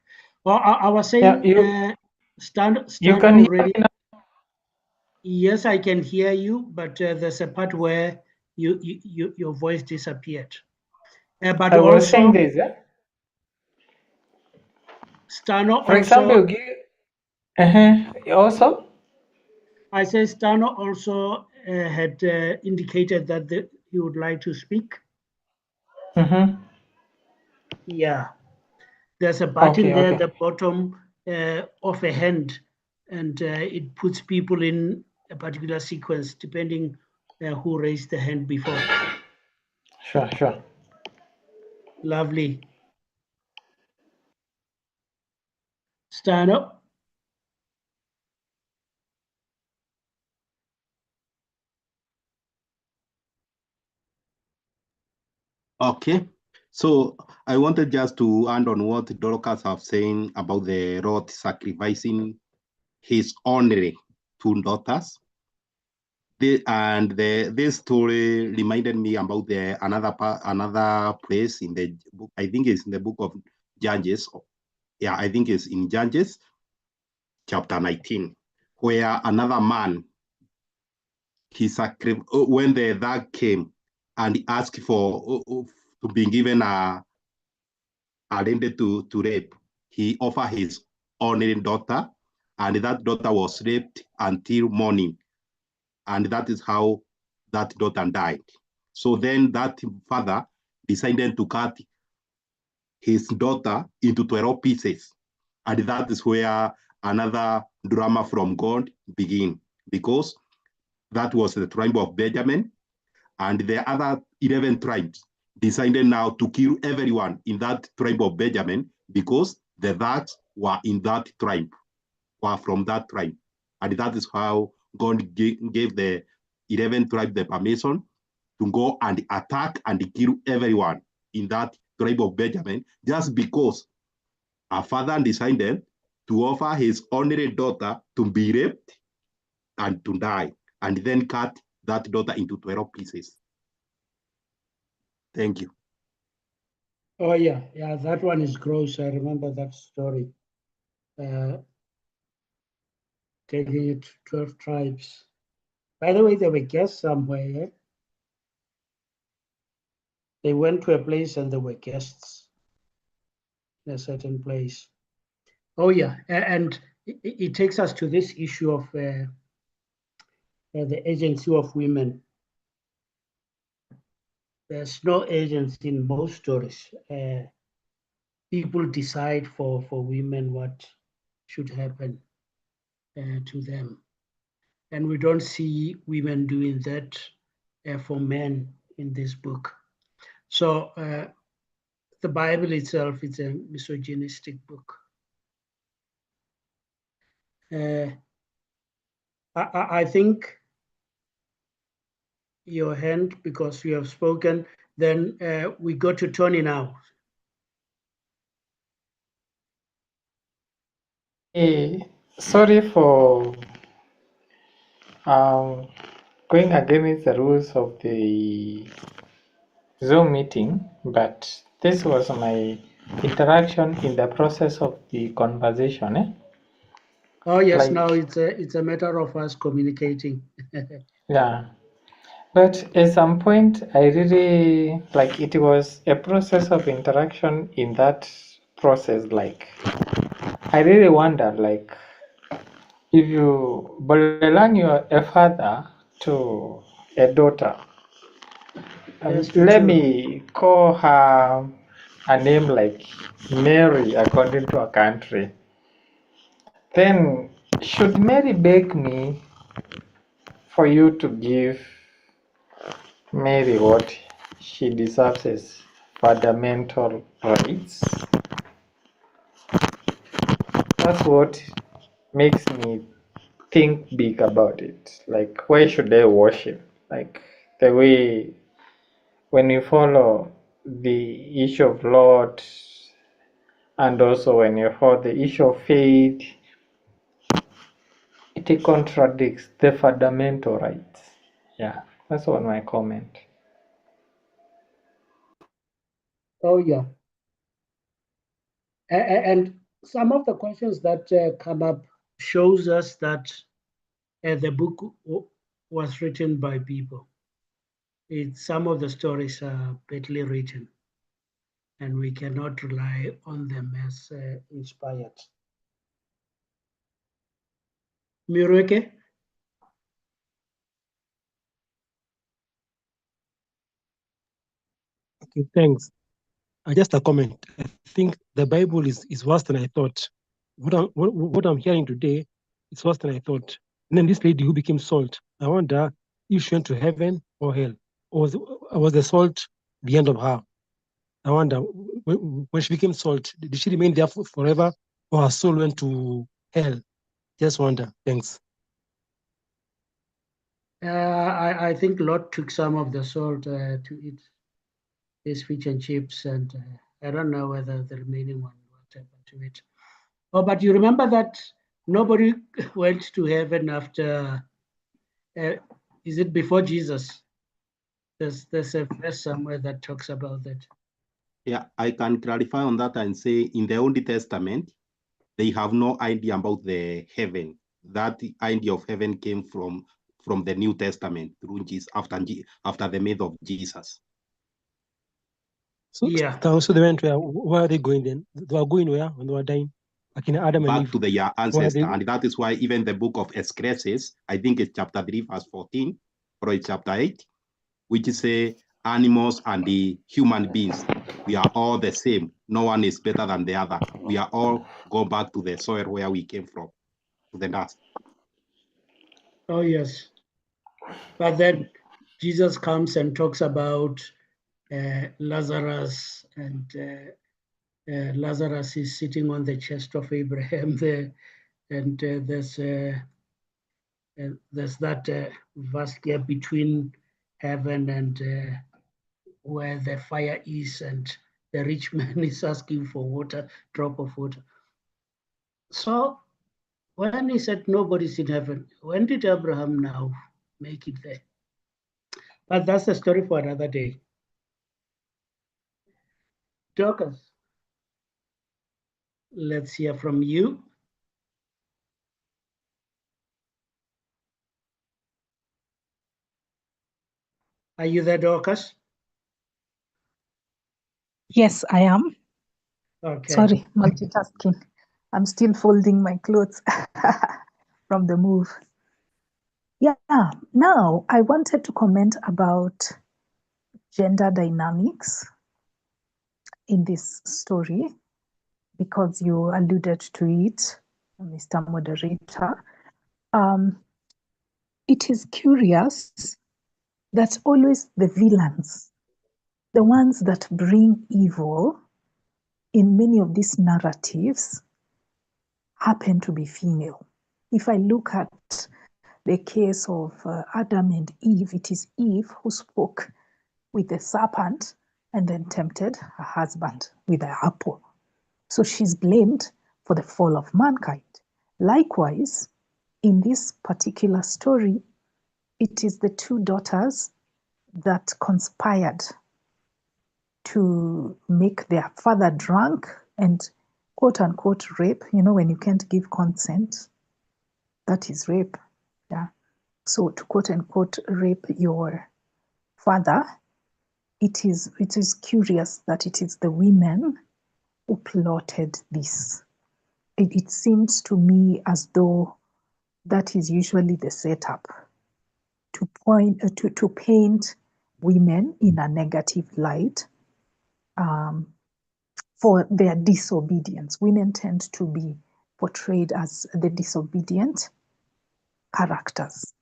Oh, I was Yeah, saying, Stan you can hear already. me now? Yes, I can hear you, but there's a part where your voice disappeared. But I was also, saying this, yeah? Stano For example, also, also, I say Stano also had indicated that he would like to speak. mm-hmm. Yeah, there's a button Okay, there at okay. the bottom of a hand, and it puts people in a particular sequence depending who raised the hand before. Sure, sure. Lovely. Stano. Okay. So I wanted just to add on what Dorcas have saying about the Lot sacrificing his only two daughters. This story reminded me about another place in the book. I think it's in the book of Judges. Yeah, I think it's in Judges chapter 19, where another man when the thug came and he asked for to be given a lady to rape. He offered his only daughter, and that daughter was raped until morning, and that is how that daughter died. So then that father decided to cut his daughter into 12 pieces, and that is where another drama from God begin, because that was the tribe of Benjamin, and the other 11 tribes decided now to kill everyone in that tribe of Benjamin because the thugs were in that tribe, were from that tribe. And that is how God gave the 11 tribes the permission to go and attack and kill everyone in that tribe of Benjamin, just because a father decided to offer his only daughter to be raped and to die, and then cut that daughter into 12 pieces. Thank you. Oh, yeah, that one is gross. I remember that story. Taking it 12 tribes. By the way, there were guests somewhere. Yeah? They went to a place and there were guests in a certain place. Oh, yeah, and it takes us to this issue of the agency of women. There's no agency in most stories. People decide for women what should happen to them. And we don't see women doing that for men in this book. So the Bible itself is a misogynistic book. I think your hand, because you have spoken, then we go to Tony now. Sorry for going against the rules of the Zoom meeting, but this was my interaction in the process of the conversation. Oh yes, Like, now it's a matter of us communicating. yeah. But at some point, I really, like, it was a process of interaction in that process. Like, I really wondered, like, if you belong you're a father to a daughter, Yes, let true. me call her a name like Mary according to a country. Then should Mary beg me for you to give Mary what she deserves as fundamental rights? That's what makes me think big about it. Like, why should I worship? Like, the way when you follow the issue of Lord, and also when you follow the issue of faith, it contradicts the fundamental rights. Yeah. That's what my comment. Oh, yeah. And some of the questions that come up shows us that the book was written by people. Some of the stories are badly written, and we cannot rely on them as inspired. Mireke? Okay, thanks. Just a comment. I think the Bible is worse than I thought. What I'm hearing today is worse than I thought. And then this lady who became salt, I wonder if she went to heaven or hell. Or was the salt the end of her? I wonder, when she became salt, did she remain there forever, or her soul went to hell? Just wonder. Thanks. I think Lot took some of the salt to eat his fish and chips, and I don't know whether the remaining one what happened to it. Oh, but you remember that nobody went to heaven after, is it before Jesus? There's a verse somewhere that talks about that. Yeah, I can clarify on that and say in the Old Testament, they have no idea about the heaven. That idea of heaven came from the New Testament through Jesus after the myth of Jesus. So, Yeah. so they went where are they going then? They were going where when they were dying? Like in Adam and Back Eve. to their ancestor. And that is why even the book of Excreces, I think it's chapter 3, verse 14, or it's chapter 8, which say animals and the human beings, we are all the same. No one is better than the other. We are all go back to the soil where we came from, to the dust. Oh, yes. But then Jesus comes and talks about Lazarus, and Lazarus is sitting on the chest of Abraham there, and there's that vast gap between heaven and where the fire is, and the rich man is asking for water, drop of water. So when he said nobody's in heaven, when did Abraham now make it there? But that's a story for another day. Dorcas, let's hear from you. Are you there, Dorcas? Yes, I am. Okay. Sorry, multitasking. I'm still folding my clothes from the move. Yeah, now I wanted to comment about gender dynamics in this story because you alluded to it, Mr. Moderator. It is curious that always the villains, the ones that bring evil in many of these narratives, happen to be female. If I look at the case of Adam and Eve, it is Eve who spoke with the serpent and then tempted her husband with the apple. So she's blamed for the fall of mankind. Likewise, in this particular story, it is the two daughters that conspired to make their father drunk and quote unquote rape. You know, when you can't give consent, that is rape. Yeah. So to quote unquote rape your father, it is curious that it is the women who plotted this. It seems to me as though that is usually the setup to paint women in a negative light for their disobedience. Women tend to be portrayed as the disobedient characters.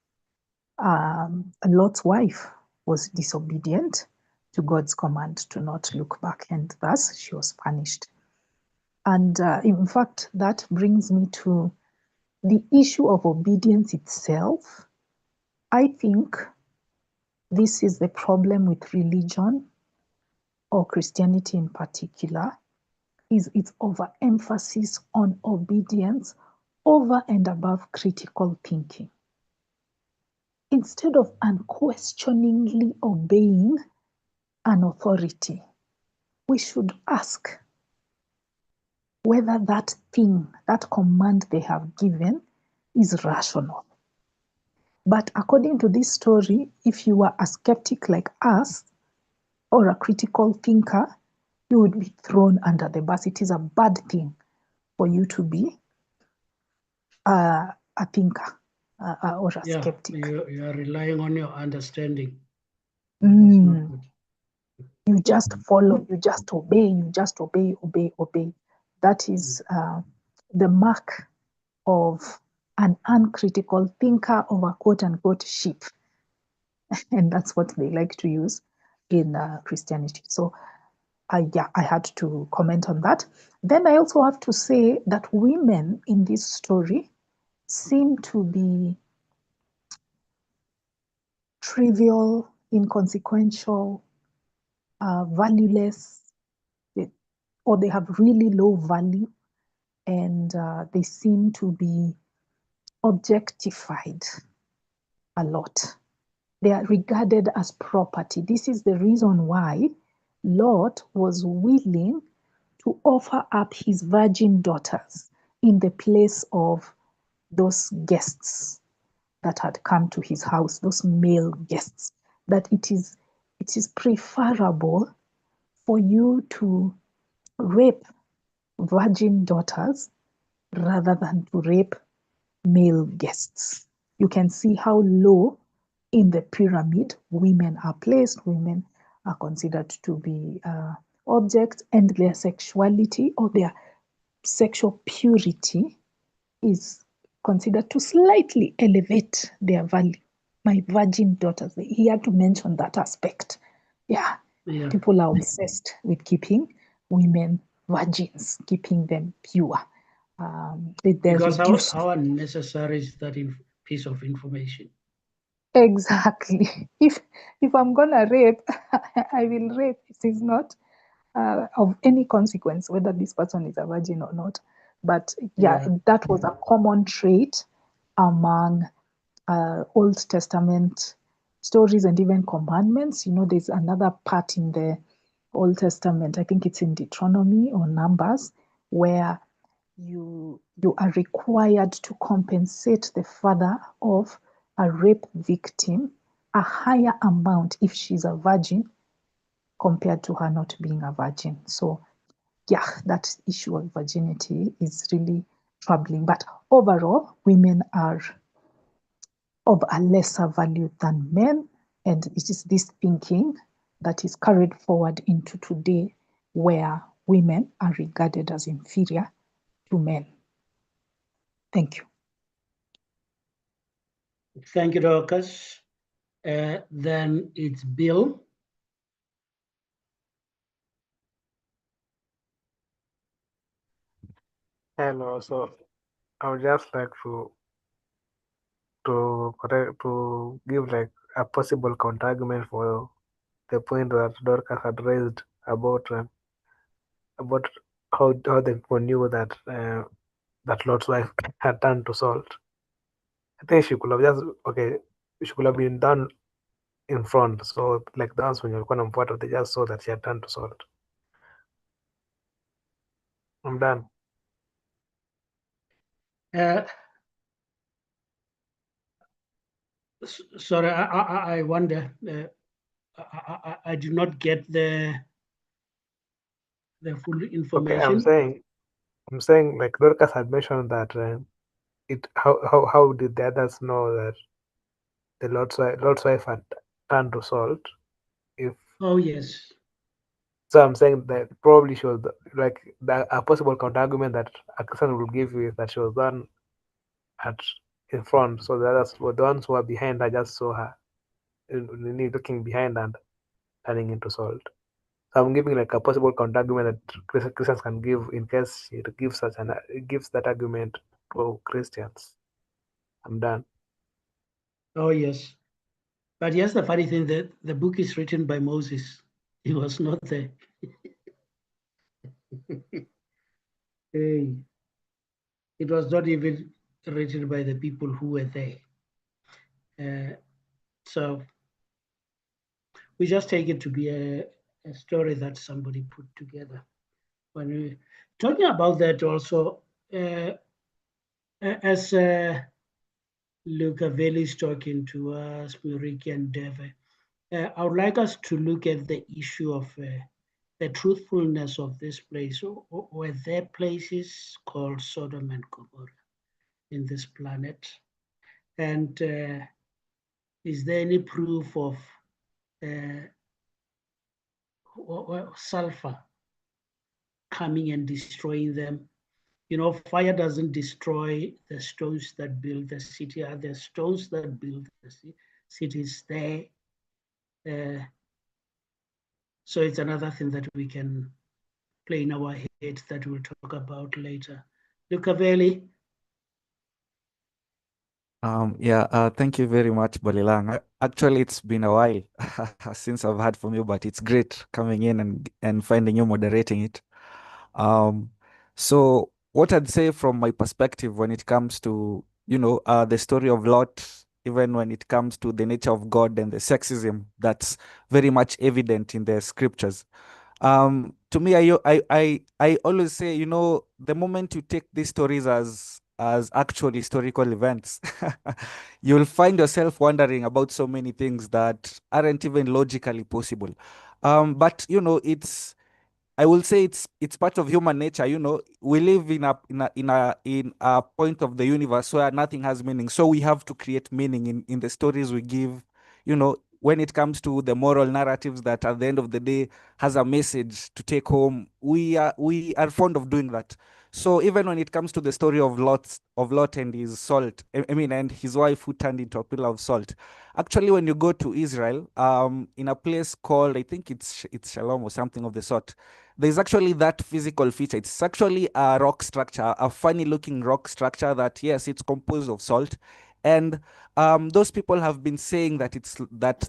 Lot's wife was disobedient to God's command to not look back, and thus she was punished. And in fact, that brings me to the issue of obedience itself. I think this is the problem with religion, or Christianity in particular, is its overemphasis on obedience over and above critical thinking. instead of unquestioningly obeying an authority, we should ask whether that thing, that command they have given, is rational. But according to this story, if you were a skeptic like us or a critical thinker, you would be thrown under the bus. It is a bad thing for you to be a thinker or a skeptic. You are relying on your understanding. You just follow, you just obey, you just obey, obey, obey. That is the mark of an uncritical thinker of a quote unquote sheep. And that's what they like to use in Christianity. So I had to comment on that. Then I also have to say that women in this story seem to be trivial, inconsequential, valueless, or they have really low value, and they seem to be objectified a lot. They are regarded as property. This is the reason why Lot was willing to offer up his virgin daughters in the place of those guests that had come to his house, those male guests, that it is preferable for you to rape virgin daughters rather than to rape male guests. You can see how low in the pyramid women are placed. Women are considered to be objects, and their sexuality or their sexual purity is considered to slightly elevate their value. My virgin daughters, he had to mention that aspect. Yeah. People are obsessed with keeping women virgins, keeping them pure. Because how unnecessary is that piece of information? Exactly. If I'm gonna rape, I will rape. It is not of any consequence whether this person is a virgin or not. But that was a common trait among Old Testament stories and even commandments. You know, there's another part in the Old Testament, I think it's in Deuteronomy or Numbers, where you are required to compensate the father of a rape victim a higher amount if she's a virgin compared to her not being a virgin. So yeah, that issue of virginity is really troubling. But overall, women are of a lesser value than men, and it is this thinking that is carried forward into today, where women are regarded as inferior to men. Thank you. Thank you, Dorcas. Then it's Bill. Hello. So I would just like to give like a possible counter argument for the point that Dorcas had raised about how the people knew that that Lot's wife had turned to salt. I think she could have she could have been done in front. So like the ones when you're going water, they just saw that she had turned to salt. I'm done. Sorry, I wonder. I do not get the full information. Okay, I'm saying like Dorcas had mentioned that how did the others know that the Lord's wife had turned to salt? Oh yes. So I'm saying that probably she was a possible counter argument that a Christian will give you is that she was done in front, so the others were the ones who were behind her just saw her looking behind and turning into salt. So I'm giving like a possible counter argument that Christians can give in case it gives that argument to Christians. I'm done. Oh yes, but here's the funny thing: that the book is written by Moses. He was not there. Hey, it was not even written by the people who were there. So we just take it to be a story that somebody put together. When we talking about that also, as Luca Veli is talking to us, Muriki and Deve, I would like us to look at the issue of the truthfulness of this place. Were there places called Sodom and Gomorrah in this planet? And is there any proof of sulfur coming and destroying them? You know, fire doesn't destroy the stones that build the city. Are there stones that build the cities there? So it's another thing that we can play in our head that we'll talk about later. Luca Veli. Thank you very much, Bolilang. Actually, it's been a while since I've heard from you, but it's great coming in and finding you moderating it. Um, so what I'd say from my perspective when it comes to, the story of Lot, even when it comes to the nature of God and the sexism that's very much evident in the scriptures. To me, I always say, the moment you take these stories as actual historical events, you'll find yourself wondering about so many things that aren't even logically possible. But it's I will say it's part of human nature. We live in a point of the universe where nothing has meaning. So we have to create meaning in the stories we give. When it comes to the moral narratives that at the end of the day has a message to take home, we are fond of doing that. So even when it comes to the story of Lot and his salt, I mean, and his wife who turned into a pillar of salt. Actually, when you go to Israel, in a place called, I think it's Shalom or something of the sort, there's actually that physical feature. It's actually a rock structure, a funny looking rock structure that, yes, it's composed of salt. And those people have been saying that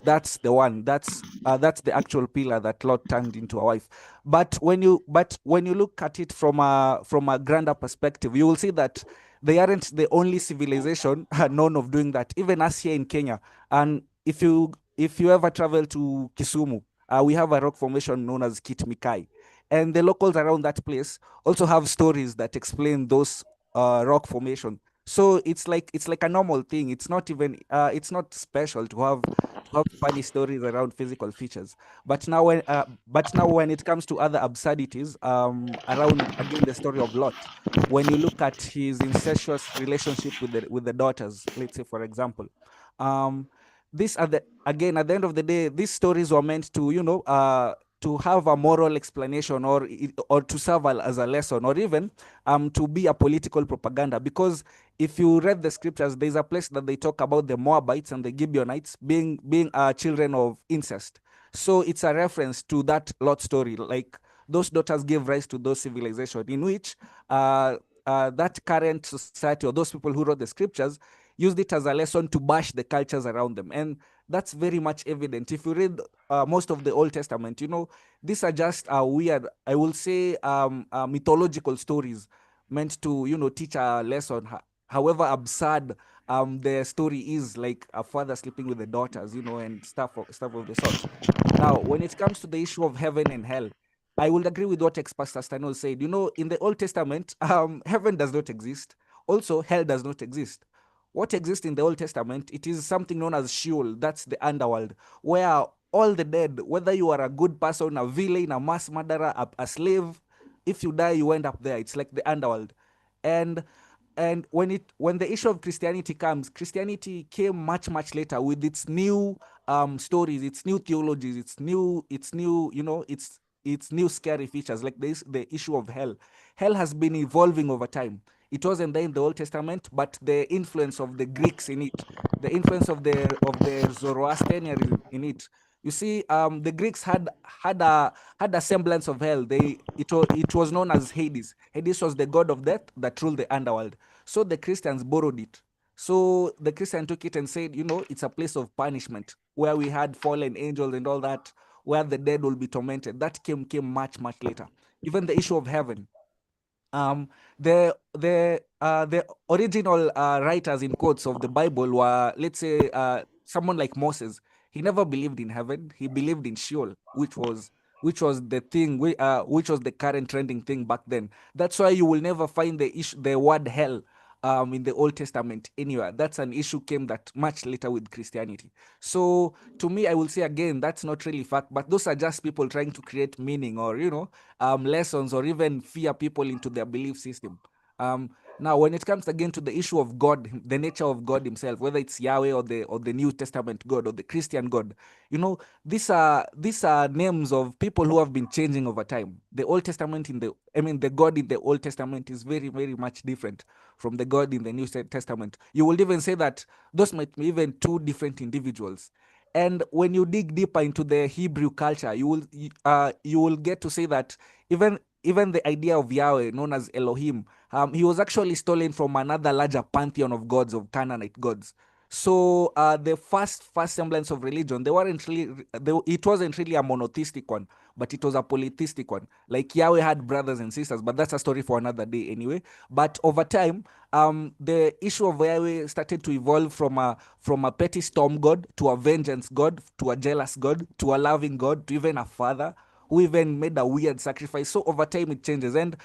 that's the one, that's the actual pillar that Lot turned into a wife. But when you look at it from a grander perspective, you will see that they aren't the only civilization known of doing that. Even us here in Kenya, and if you ever travel to Kisumu, we have a rock formation known as Kit Mikai, and the locals around that place also have stories that explain those rock formation. So it's like a normal thing. It's not special to have funny stories around physical features. But now when it comes to other absurdities, around again the story of Lot, when you look at his incestuous relationship with the daughters, let's say for example, um, this again at the end of the day, these stories were meant to to have a moral explanation, or to serve as a lesson, or even to be a political propaganda. Because if you read the scriptures, there's a place that they talk about the Moabites and the Gibeonites being children of incest. So it's a reference to that Lot story. Like, those daughters gave rise to those civilizations in which that current society, or those people who wrote the scriptures, used it as a lesson to bash the cultures around them. And that's very much evident. If you read most of the Old Testament, these are just weird, I will say, mythological stories meant to, teach a lesson. However absurd the story is, like a father sleeping with the daughters, and stuff of the sort. Now, when it comes to the issue of heaven and hell, I will agree with what ex-pastor Stano said. In the Old Testament, heaven does not exist. Also, hell does not exist. What exists in the Old Testament, it is something known as Sheol. That's the underworld, where all the dead, whether you are a good person, a villain, a mass murderer, a slave, if you die, you end up there. It's like the underworld. And when the issue of Christianity comes, Christianity came much, much later with its new stories, its new theologies, its new scary features, like the issue of hell. Hell has been evolving over time. It wasn't there in the Old Testament, but the influence of the Greeks in it, the influence of the Zoroastrianism in it. You see, the Greeks had a semblance of hell. It was known as Hades. Hades was the god of death that ruled the underworld. So the Christians borrowed it. So the Christian took it and said, it's a place of punishment where we had fallen angels and all that, where the dead will be tormented. That came much, much later. Even the issue of heaven. The original writers in quotes of the Bible were, let's say, someone like Moses, he never believed in heaven. He believed in Sheol, which was the thing, which was the current trending thing back then. That's why you will never find the word hell in the Old Testament anywhere. That's an issue came that much later with Christianity. So to me, I will say again, that's not really fact, but those are just people trying to create meaning or, lessons or even fear people into their belief system. Now, when it comes again to the issue of God, the nature of God himself, whether it's Yahweh or the New Testament God or the Christian God, these are names of people who have been changing over time. The Old Testament the God in the Old Testament is very, very much different from the God in the New Testament. You will even say that those might be even two different individuals. And when you dig deeper into the Hebrew culture, you will get to say that even the idea of Yahweh, known as Elohim, he was actually stolen from another larger pantheon of gods, of Canaanite gods. So the first semblance of religion, it wasn't really a monotheistic one, but it was a polytheistic one. Like Yahweh had brothers and sisters, but that's a story for another day anyway. But over time, the issue of Yahweh started to evolve from a petty storm god to a vengeance god, to a jealous god, to a loving god, to even a father who even made a weird sacrifice. So over time it changes, and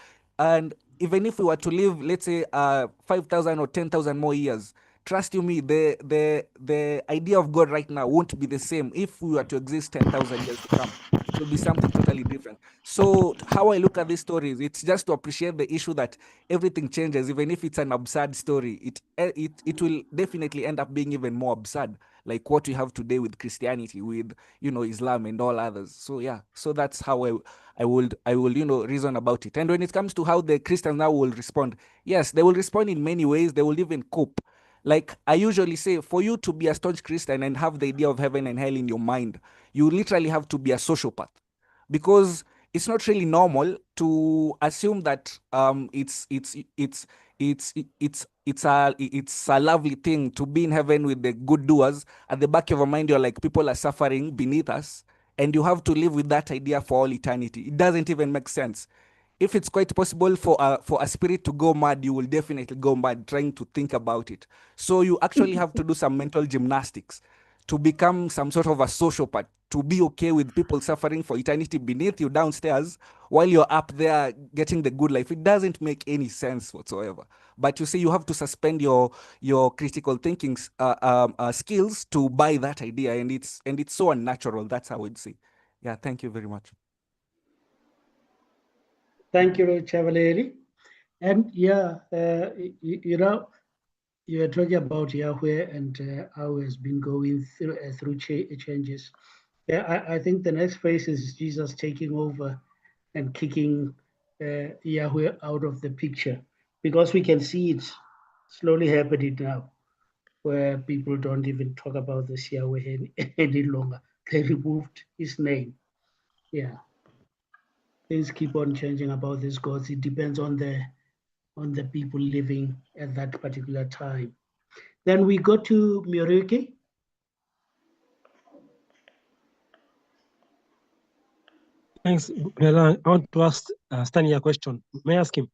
even if we were to live, let's say, 5,000 or 10,000 more years, trust you me, the idea of God right now won't be the same if we were to exist 10,000 years to come. It will be something totally different. So how I look at these stories, it's just to appreciate the issue that everything changes, even if it's an absurd story. It will definitely end up being even more absurd, like what we have today with Christianity, with Islam and all others. So yeah, so that's how I will reason about it. And when it comes to how the Christians now will respond, yes, they will respond in many ways. They will even cope. Like I usually say, for you to be a staunch Christian and have the idea of heaven and hell in your mind, you literally have to be a sociopath, because it's not really normal to assume that it's a lovely thing to be in heaven with the good doers. At the back of your mind, you're like, people are suffering beneath us, and you have to live with that idea for all eternity. It doesn't even make sense. If it's quite possible for a spirit to go mad, you will definitely go mad trying to think about it. So you actually have to do some mental gymnastics to become some sort of a sociopath, to be okay with people suffering for eternity beneath you downstairs while you're up there getting the good life. It doesn't make any sense whatsoever. But you see, you have to suspend your critical thinking skills to buy that idea, and it's so unnatural. That's how I would say. Yeah, thank you very much. Thank you, Chavaleri. And yeah, you are talking about Yahweh and how it has been going through changes. Yeah, I think the next phase is Jesus taking over and kicking Yahweh out of the picture, because we can see it slowly happening now, where people don't even talk about this Yahweh any longer. They removed his name. Yeah, things keep on changing about these gods. It depends on the people living at that particular time. Then we go to Muriuki. Thanks. I want to ask Stanley a question. May I ask him?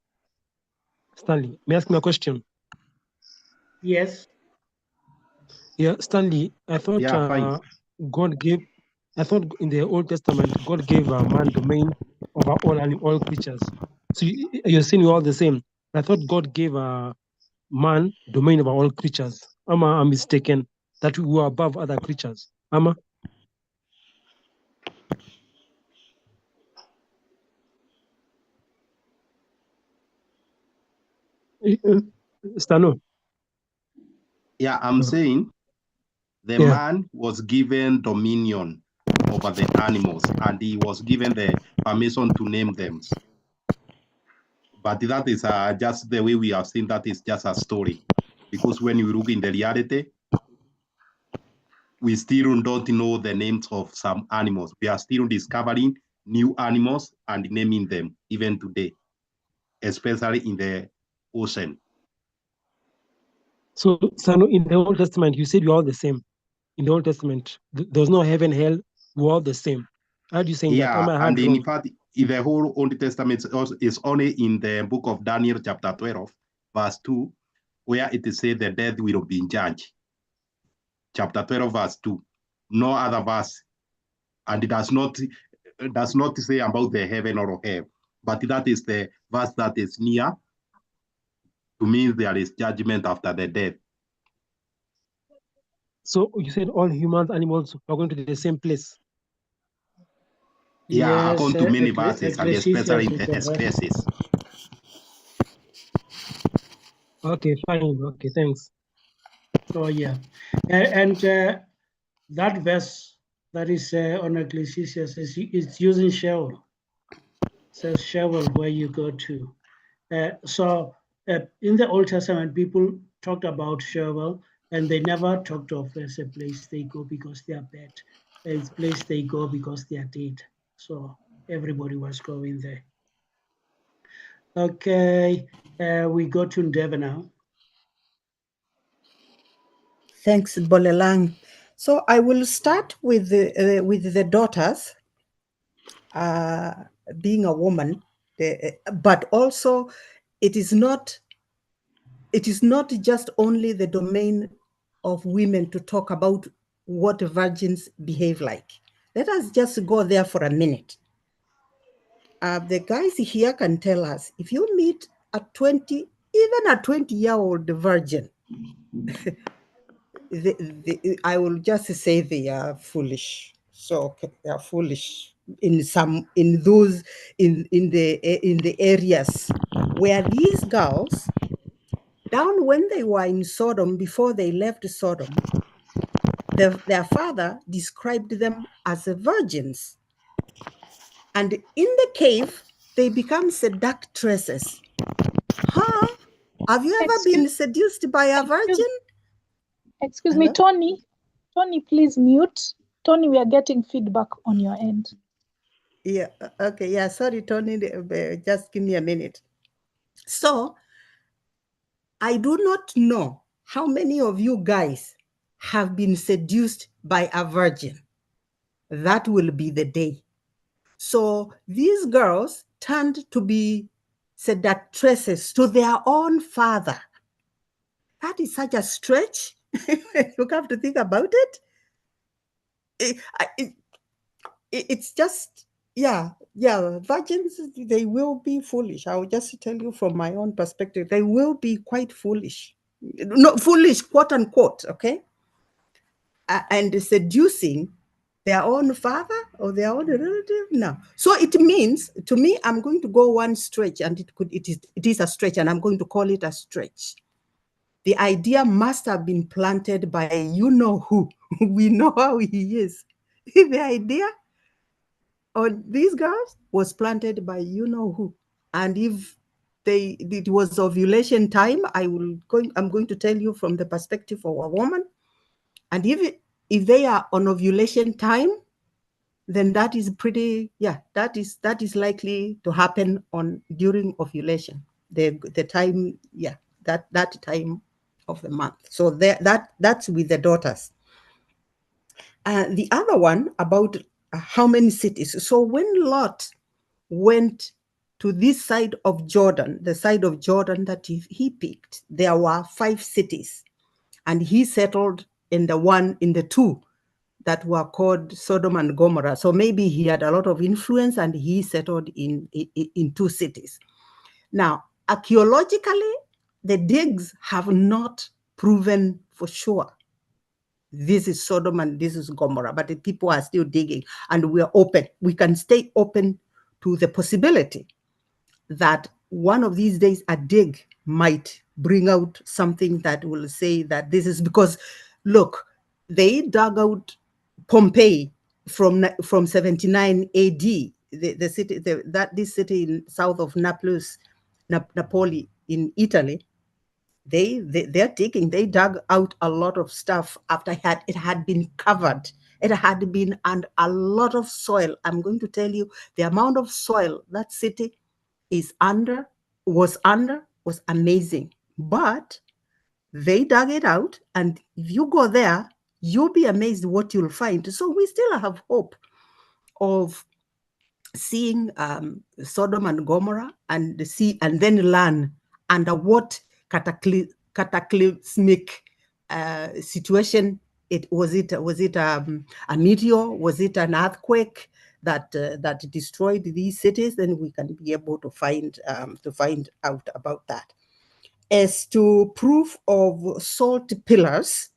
Stanley, may I ask him a question? Yes. Yeah, Stanley, I thought I thought in the Old Testament, God gave a man domain over all creatures. So you're saying we're all the same. I thought God gave a man domain over all creatures. Am I mistaken that we were above other creatures? Am I? Stano. Yeah, I'm saying the man was given dominion over the animals, and he was given the permission to name them. But that is just the way we have seen that is just a story. Because when you look in the reality, we still don't know the names of some animals. We are still discovering new animals and naming them even today, especially in the ocean. So in the Old Testament, you said we're all the same. In the Old Testament, there's no heaven, hell, we're all the same. How do you say that? Am I and wrong? in fact, in the whole Old Testament is only in the book of Daniel, chapter 12, verse 2, where it is said the dead will be judged. chapter 12, verse 2. No other verse. And it does not say about the heaven or hell, but that is the verse that is near to mean there is judgment after the death. So you said all humans, animals are going to the same place. Yeah, Yes, according to many verses, and especially Ecclesiastes the is a verse. spaces. Okay, fine. Okay, thanks. Oh, yeah. And that verse that is on Ecclesiastes is using Sheol. It says Sheol, where you go to. So in the Old Testament, people talked about Sheol, and they never talked of as a place they go because they are bad. It's a place they go because they are dead. So everybody was going there. Okay, we go to Ndeva now. Thanks, Bolelang. So I will start with the daughters, being a woman, but also it is not just only the domain of women to talk about what virgins behave like. Let us just go there for a minute. The guys here can tell us, if you meet a 20-year-old virgin, I will just say they are foolish. So they are foolish in the areas where these girls, down when they were in Sodom, before they left Sodom, their father described them as virgins. And in the cave, they become seductresses. Huh? Have you ever been seduced by a virgin? Excuse me, Tony. Tony, please mute. Tony, we are getting feedback on your end. Yeah, okay, yeah, sorry, Tony, just give me a minute. So, I do not know how many of you guys have been seduced by a virgin. That will be the day. So, these girls turned to be seductresses to their own father. That is such a stretch. You have to think about it. It's just, yeah, virgins, they will be foolish. I will just tell you from my own perspective, they will be quite foolish. Not foolish, quote unquote, okay? And seducing their own father or their own relative, no. So it means, to me, I'm going to go one stretch, and it is a stretch, and I'm going to call it a stretch. The idea must have been planted by you know who. We know how he is. The idea on these girls was planted by you know who. And if it was ovulation time, I'm going to tell you from the perspective of a woman. And if they are on ovulation time, then that is pretty, yeah, that is likely to happen during ovulation. The time, yeah, that time of the month. So that's with the daughters. The other one about how many cities. So when Lot went to this side of Jordan, the side of Jordan that he picked, there were 5 cities, and he settled in the 2 that were called Sodom and Gomorrah. So maybe he had a lot of influence, and he settled in 2 cities. Now, archaeologically, the digs have not proven for sure this is Sodom and this is Gomorrah, but the people are still digging, and we are open. We can stay open to the possibility that one of these days a dig might bring out something that will say that this is because, look, they dug out Pompeii from 79 AD, the city, this city in south of Naples, Napoli in Italy. They're digging. They dug out a lot of stuff after it had been covered. It had been and a lot of soil. I'm going to tell you the amount of soil that city was amazing. But they dug it out, and if you go there, you'll be amazed what you'll find. So we still have hope of seeing Sodom and Gomorrah and then learn under what cataclysmic situation Was it a meteor? Was it an earthquake that destroyed these cities? Then we can be able to find out about that. As to proof of salt pillars,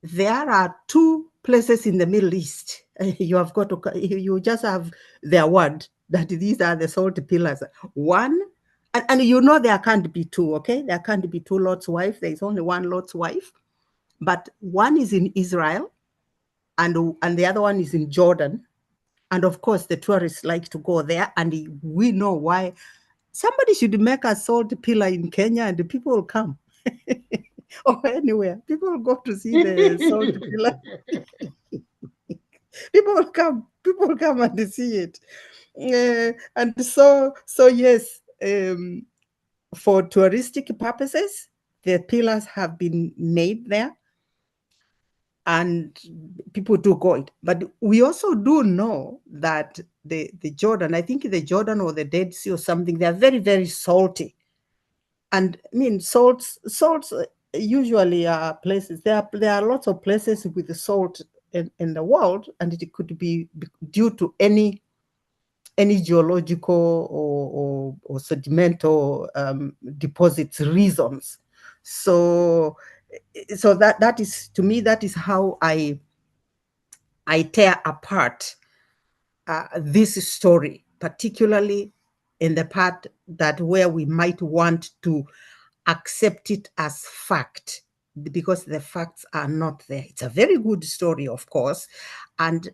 there are 2 places in the Middle East. You have got to, you just have their word that these are the salt pillars. One, and you know there can't be 2, okay? There can't be 2 Lot's wife. There is only 1 Lot's wife. But one is in Israel, and the other one is in Jordan. And of course, the tourists like to go there, and we know why. Somebody should make a salt pillar in Kenya, and the people will come. Or anywhere. People will go to see the salt pillar. People will come and see it. And so yes, for touristic purposes, the pillars have been made there, and people do go it. But we also do know that the Jordan, I think the Jordan or the Dead Sea or something, they are very, very salty. And I mean, salts usually are places. There are lots of places with the salt in the world, and it could be due to any geological or sedimental deposits reasons. So that is, to me, that is how I tear apart this story, particularly in the part that where we might want to accept it as fact, because the facts are not there. It's a very good story, of course. And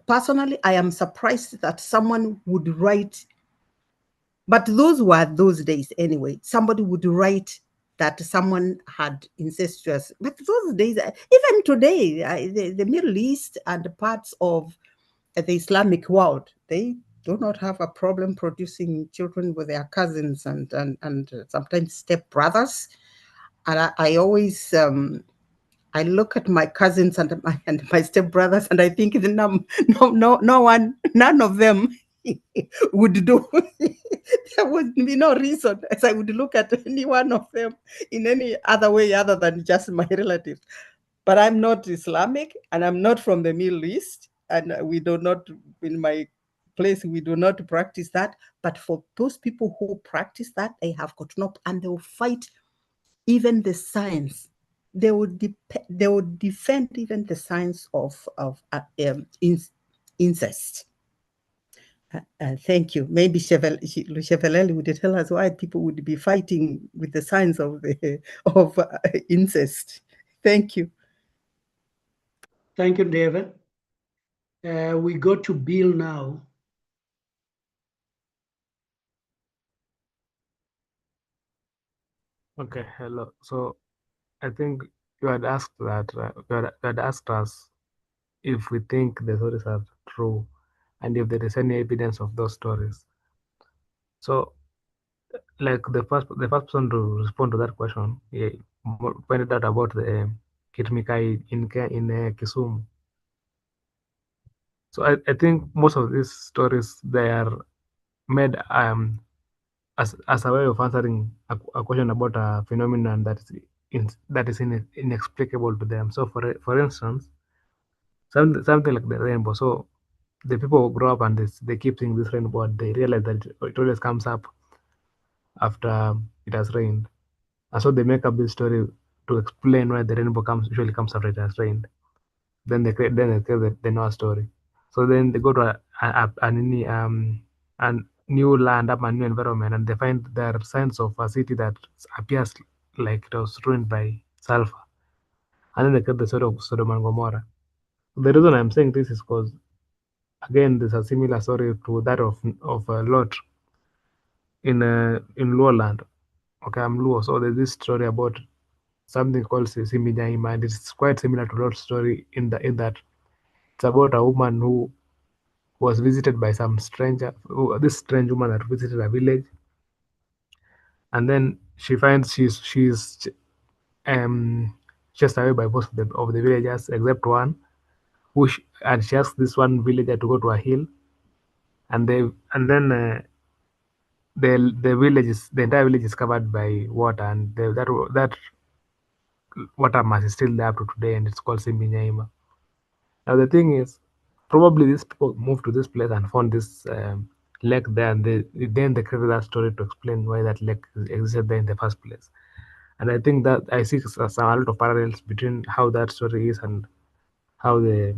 personally, I am surprised that someone would write, but those were those days anyway, somebody would write that someone had incestuous. But those days, even today, the Middle East and parts of the Islamic world, they do not have a problem producing children with their cousins and sometimes step brothers. And I always I look at my cousins and my step brothers, and I think none of them would do. There would be no reason as I would look at any one of them in any other way other than just my relatives. But I'm not Islamic, and I'm not from the Middle East, and we do not, in my place, we do not practice that. But for those people who practice that, they have gotten up and they will fight even the science. They would defend even the science of incest. Thank you. Maybe Chevalelli would tell us why people would be fighting with the science of incest. Thank you. Thank you, David. We go to Bill now. Okay, hello. So I think you had asked that you had asked us if we think the stories are true and if there is any evidence of those stories. So, like the first person to respond to that question, he pointed out about the Kitmikai in Kisumu. So I think most of these stories, they are made as a way of answering a question about a phenomenon that is inexplicable to them. So for instance, something like the rainbow. So the people who grow up and they keep seeing this rainbow, they realize that it always comes up after it has rained, and so they make up this story to explain why the rainbow usually comes after it has rained. Then they create the Noah story. So then they go to a new land, up a new environment, and they find there are signs of a city that appears like it was ruined by sulfur. And then they get the story of Sodom and Gomorrah. The reason I'm saying this is because, again, there's a similar story to that of Lot in Luoland. Okay, I'm Luo, so there's this story about something called Simi Nyaima, and it's quite similar to Lot's story in that it's about a woman who was visited by some stranger, this strange woman that visited a village, and then she finds she's chased away by most of the villagers except one, and she asks this one villager to go to a hill, and then the entire village is covered by water, and that watermass is still there up to today, and it's called Simbinyaima. Now the thing is, probably these people moved to this place and found this lake there, and then they created that story to explain why that lake existed there in the first place. And I think that I see a lot of parallels between how that story is and how the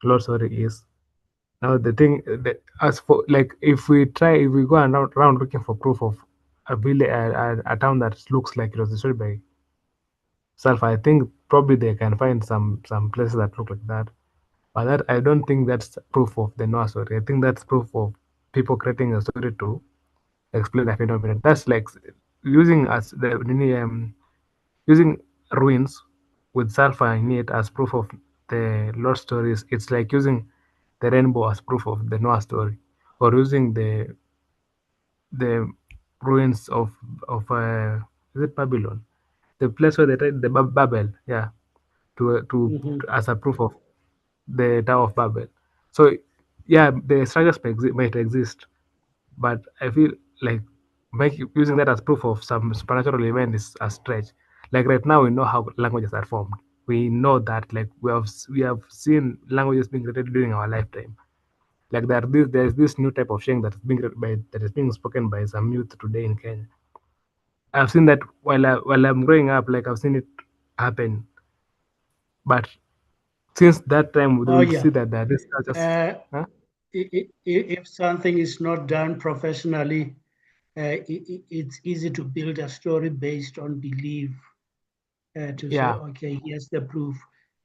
Lord story is. Now the thing, as for like, if we go around looking for proof of a town that looks like it was destroyed by sulfur, I think probably they can find some places that look like that. But that, I don't think that's proof of the Noah story. I think that's proof of people creating a story to explain the phenomenon. That's like using using ruins with sulfur in it as proof of the Lord stories. It's like using the rainbow as proof of the Noah story, or using the ruins of is it Babylon, the place where they tried the Babel, yeah, to as a proof of the Tower of Babel. So yeah, the structures might exist, but I feel like using that as proof of some supernatural event is a stretch. Like right now, we know how languages are formed. We know that, like, we have seen languages being created during our lifetime. Like there's this new type of Sheng that is being spoken by some youth today in Kenya. I've seen that while I'm growing up, like I've seen it happen. But since that time, we Oh will yeah. see that this cultures. Huh? If something is not done professionally, it's easy to build a story based on belief. To say, Yeah, okay, here's the proof.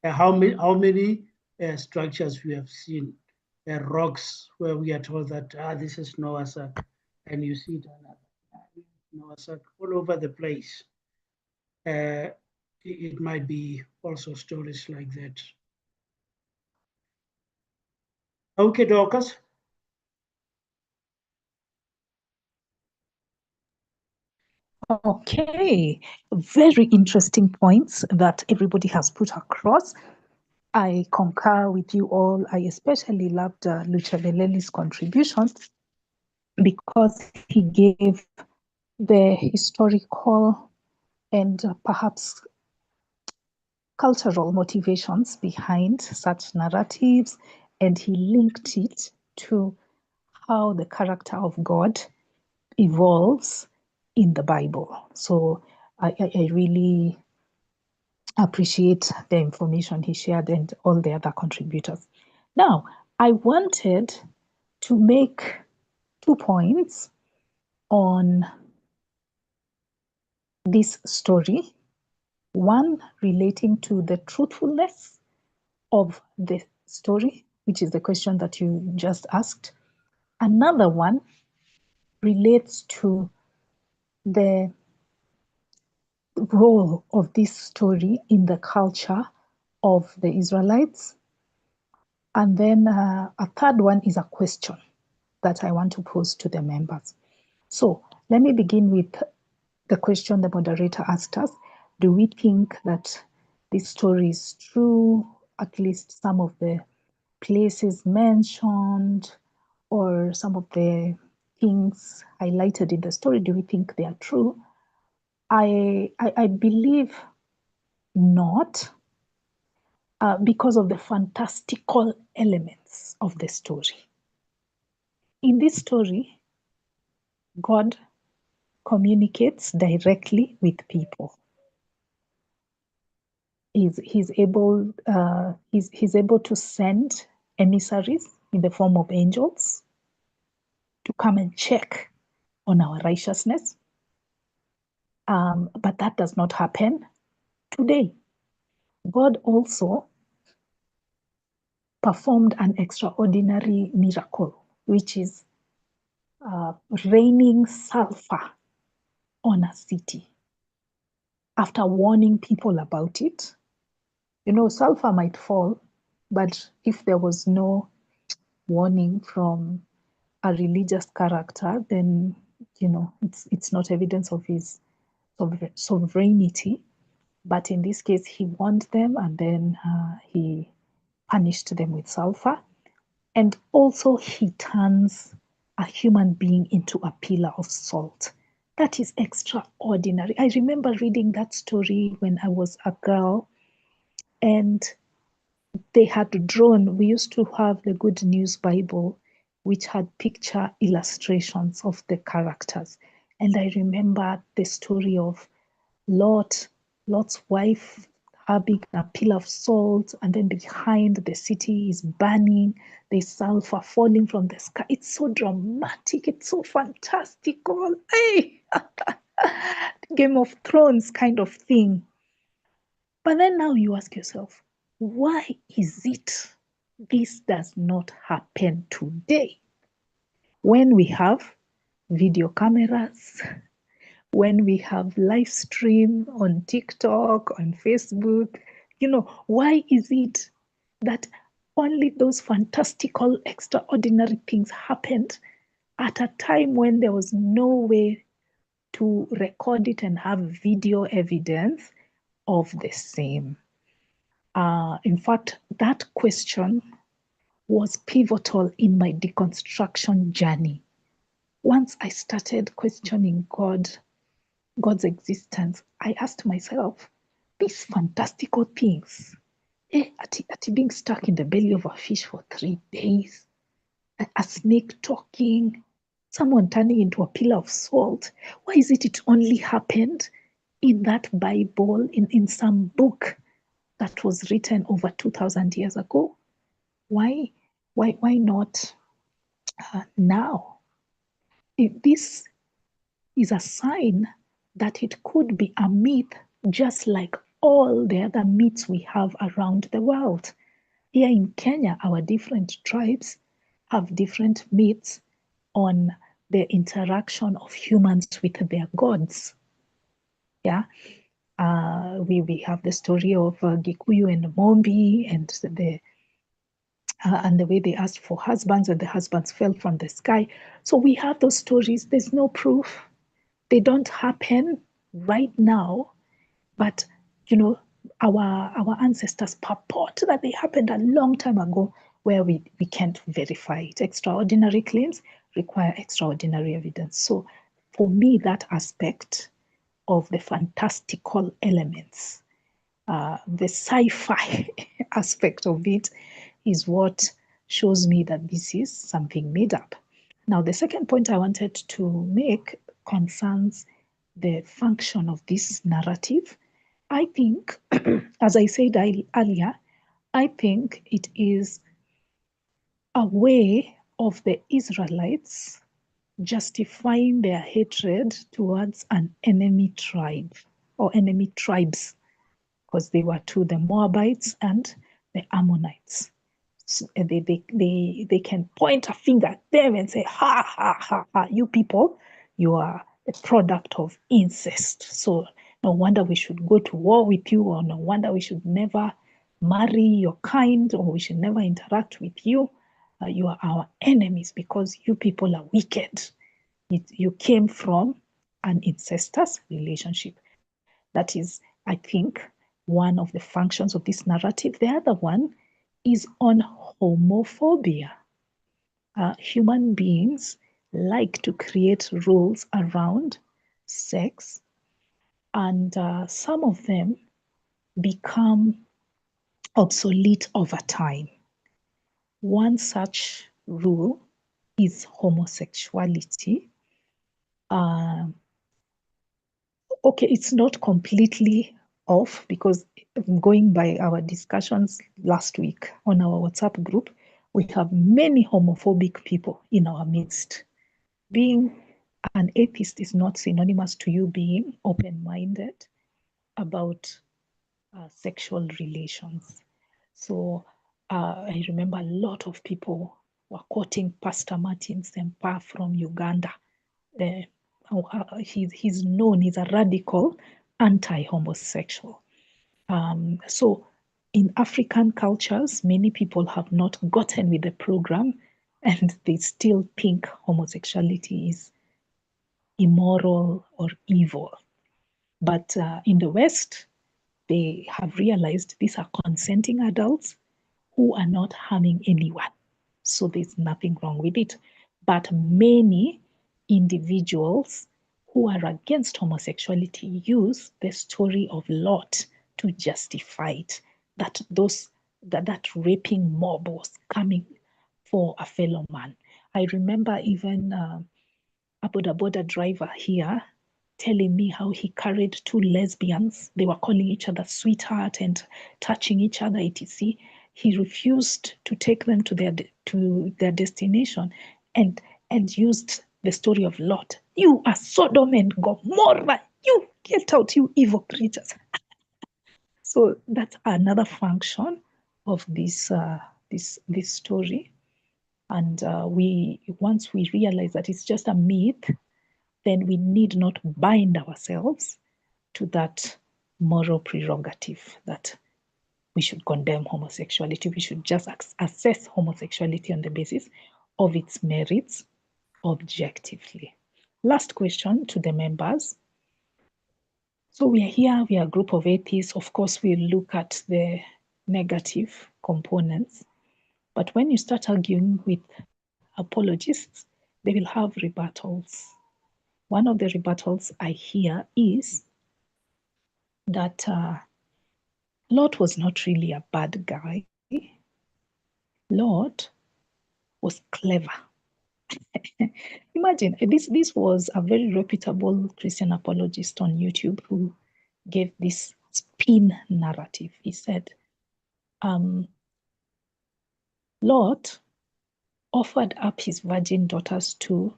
How many structures we have seen, rocks where we are told that this is Noah's Ark, and you see it Noah's Ark all over the place. It might be also stories like that. Okay, Dorcas. Okay, very interesting points that everybody has put across. I concur with you all. I especially loved Luchaleleli's contribution because he gave the historical and perhaps cultural motivations behind such narratives, and he linked it to how the character of God evolves in the Bible. So I really appreciate the information he shared and all the other contributors. Now, I wanted to make 2 points on this story. One relating to the truthfulness of the story, which is the question that you just asked. Another one relates to the role of this story in the culture of the Israelites. And then a third one is a question that I want to pose to the members. So let me begin with the question the moderator asked us. Do we think that this story is true? At least some of the places mentioned or some of the things highlighted in the story, do we think they are true? I believe not, because of the fantastical elements of the story. In this story, God communicates directly with people. He's able to send emissaries in the form of angels to come and check on our righteousness. But that does not happen today. God also performed an extraordinary miracle, which is raining sulfur on a city after warning people about it. You know, sulfur might fall, but if there was no warning from a religious character, then it's not evidence of his sovereignty. But in this case, he warned them, and then he punished them with sulfur. And also, he turns a human being into a pillar of salt. That is extraordinary. I remember reading that story when I was a girl, and they had drawn, we used to have the Good News Bible, which had picture illustrations of the characters. And I remember the story of Lot's wife having a pillar of salt, and then behind the city is burning, there's sulfur falling from the sky. It's so dramatic, it's so fantastical. Hey! Game of Thrones kind of thing. But then now you ask yourself, why is it this does not happen today? When we have video cameras, when we have live stream on TikTok, on Facebook, why is it that only those fantastical, extraordinary things happened at a time when there was no way to record it and have video evidence of the same? In fact, that question was pivotal in my deconstruction journey. Once I started questioning God's existence, I asked myself, these fantastical things, at being stuck in the belly of a fish for 3 days, a snake talking, someone turning into a pillar of salt. Why is it only happened in that Bible, in some book that was written over 2,000 years ago? Why not now? If this is a sign that it could be a myth, just like all the other myths we have around the world. Here in Kenya, our different tribes have different myths on the interaction of humans with their gods. Yeah, we have the story of Gikuyu and Mombi, and the way they asked for husbands and the husbands fell from the sky. So we have those stories. There's no proof. They don't happen right now, but our ancestors purport that they happened a long time ago, where we can't verify it. Extraordinary claims require extraordinary evidence. So for me, that aspect of the fantastical elements, the sci-fi aspect of it, is what shows me that this is something made up. Now, the second point I wanted to make concerns the function of this narrative. I think, as I said earlier, I think it is a way of the Israelites justifying their hatred towards an enemy tribe or enemy tribes, because they were two, the Moabites and the Ammonites. So they can point a finger at them and say, ha, ha, ha, ha, you people, you are a product of incest. So no wonder we should go to war with you, or no wonder we should never marry your kind, or we should never interact with you. You are our enemies because you people are wicked. You came from an incestuous relationship. That is, I think, one of the functions of this narrative. The other one is on homophobia. Human beings like to create rules around sex, and some of them become obsolete over time. One such rule is homosexuality. Okay, it's not completely off, because going by our discussions last week on our WhatsApp group, we have many homophobic people in our midst. Being an atheist is not synonymous to you being open-minded about sexual relations. So I remember a lot of people were quoting Pastor Martin Sempa from Uganda. He's known, he's a radical anti-homosexual. So in African cultures, many people have not gotten with the program, and they still think homosexuality is immoral or evil. But in the West, they have realized these are consenting adults who are not harming anyone. So there's nothing wrong with it. But many individuals who are against homosexuality use the story of Lot to justify it, that raping mob was coming for a fellow man. I remember even a boda driver here telling me how he carried two lesbians. They were calling each other sweetheart and touching each other, etc. He refused to take them to their destination and used the story of Lot. You are Sodom and Gomorrah. You get out, you evil creatures. So that's another function of this story. And once we realize that it's just a myth, then we need not bind ourselves to that moral prerogative that we should condemn homosexuality. We should just assess homosexuality on the basis of its merits objectively. Last question to the members. So we are here, we are a group of atheists. Of course, we look at the negative components. But when you start arguing with apologists, they will have rebuttals. One of the rebuttals I hear is that Lot was not really a bad guy. Lot was clever. Imagine, this was a very reputable Christian apologist on YouTube who gave this spin narrative. He said, Lot offered up his virgin daughters to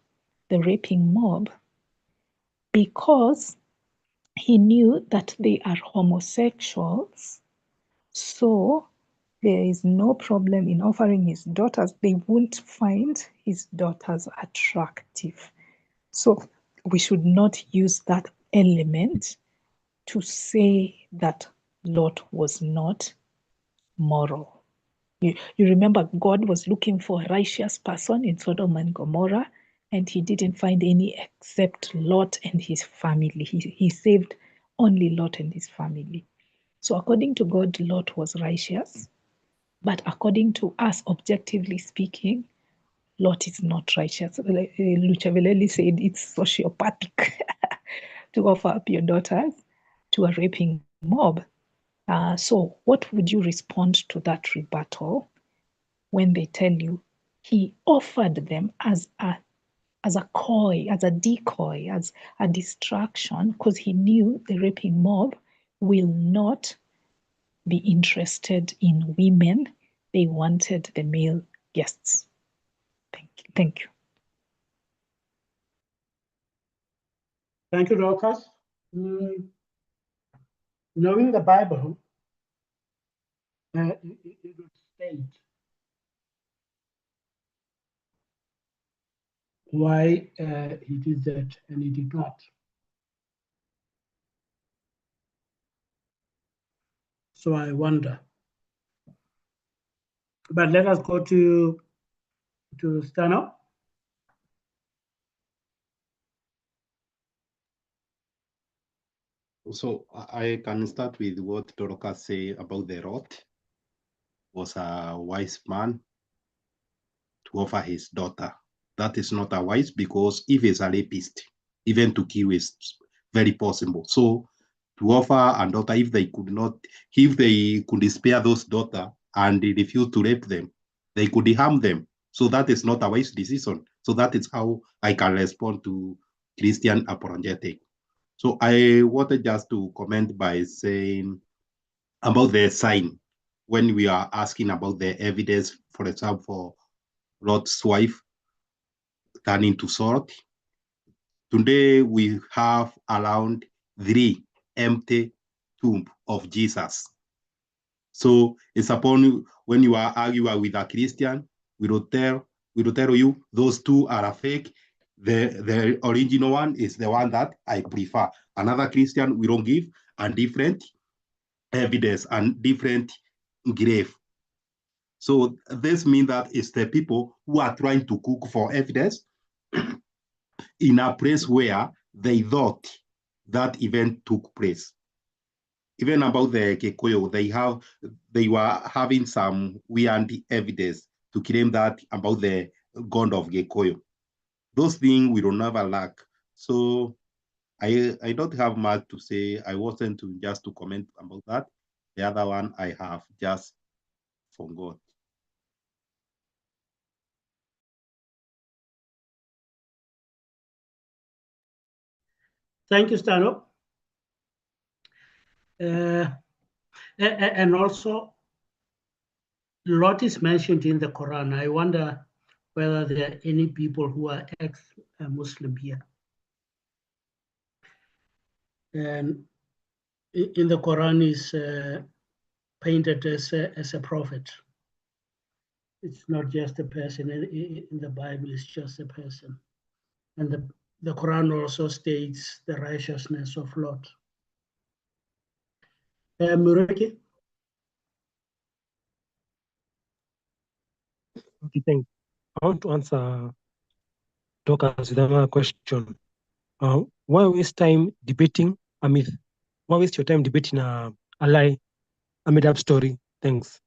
the raping mob because he knew that they are homosexuals, so there is no problem in offering his daughters. They won't find his daughters attractive. So we should not use that element to say that Lot was not moral. You remember God was looking for a righteous person in Sodom and Gomorrah, and he didn't find any except Lot and his family. He saved only Lot and his family. So according to God, Lot was righteous. But according to us, objectively speaking, Lot is not righteous. Luchaveleli said it's sociopathic to offer up your daughters to a raping mob. So what would you respond to that rebuttal when they tell you he offered them as a coy, as a decoy, as a distraction, because he knew the raping mob will not be interested in women. They wanted the male guests. Thank you. Thank you, Dorcas. Knowing the Bible, it would state why he did that and he did not. So I wonder. But let us go to Stano. So I can start with what Dorcas say about the Lot. Was a wise man to offer his daughter. That is not a wise, because if he's a rapist, even to kill is very possible. So to offer a daughter, if they could spare those daughter and they refuse to rape them, they could harm them. So that is not a wise decision. So that is how I can respond to Christian apologetic. So I wanted just to comment by saying about the sign when we are asking about the evidence, for example, for Lot's wife turning to salt. Today we have around 3 empty tombs of Jesus. So it's upon when you are arguing with a Christian, we will tell you those two are a fake. The original one is the one that I prefer. Another Christian we don't give a different evidence and different grave. So this means that it's the people who are trying to cook for evidence in a place where they thought that event took place. Even about the Kikoyo, they were having some weird evidence to claim that about the god of Gikoyo. Those things we don't never lack. So I don't have much to say. I wasn't to just to comment about that. The other one I have just forgot. Thank you, Stano. And also, Lot is mentioned in the Quran. I wonder whether there are any people who are ex-Muslim here. And in the Quran is painted as a prophet. It's not just a person. In the Bible, it's just a person. And the Quran also states the righteousness of Lot. Muraki? Okay, thanks. I want to answer Dorcas with another question. Why waste time debating a myth? Why waste your time debating a lie, a made-up story? Thanks.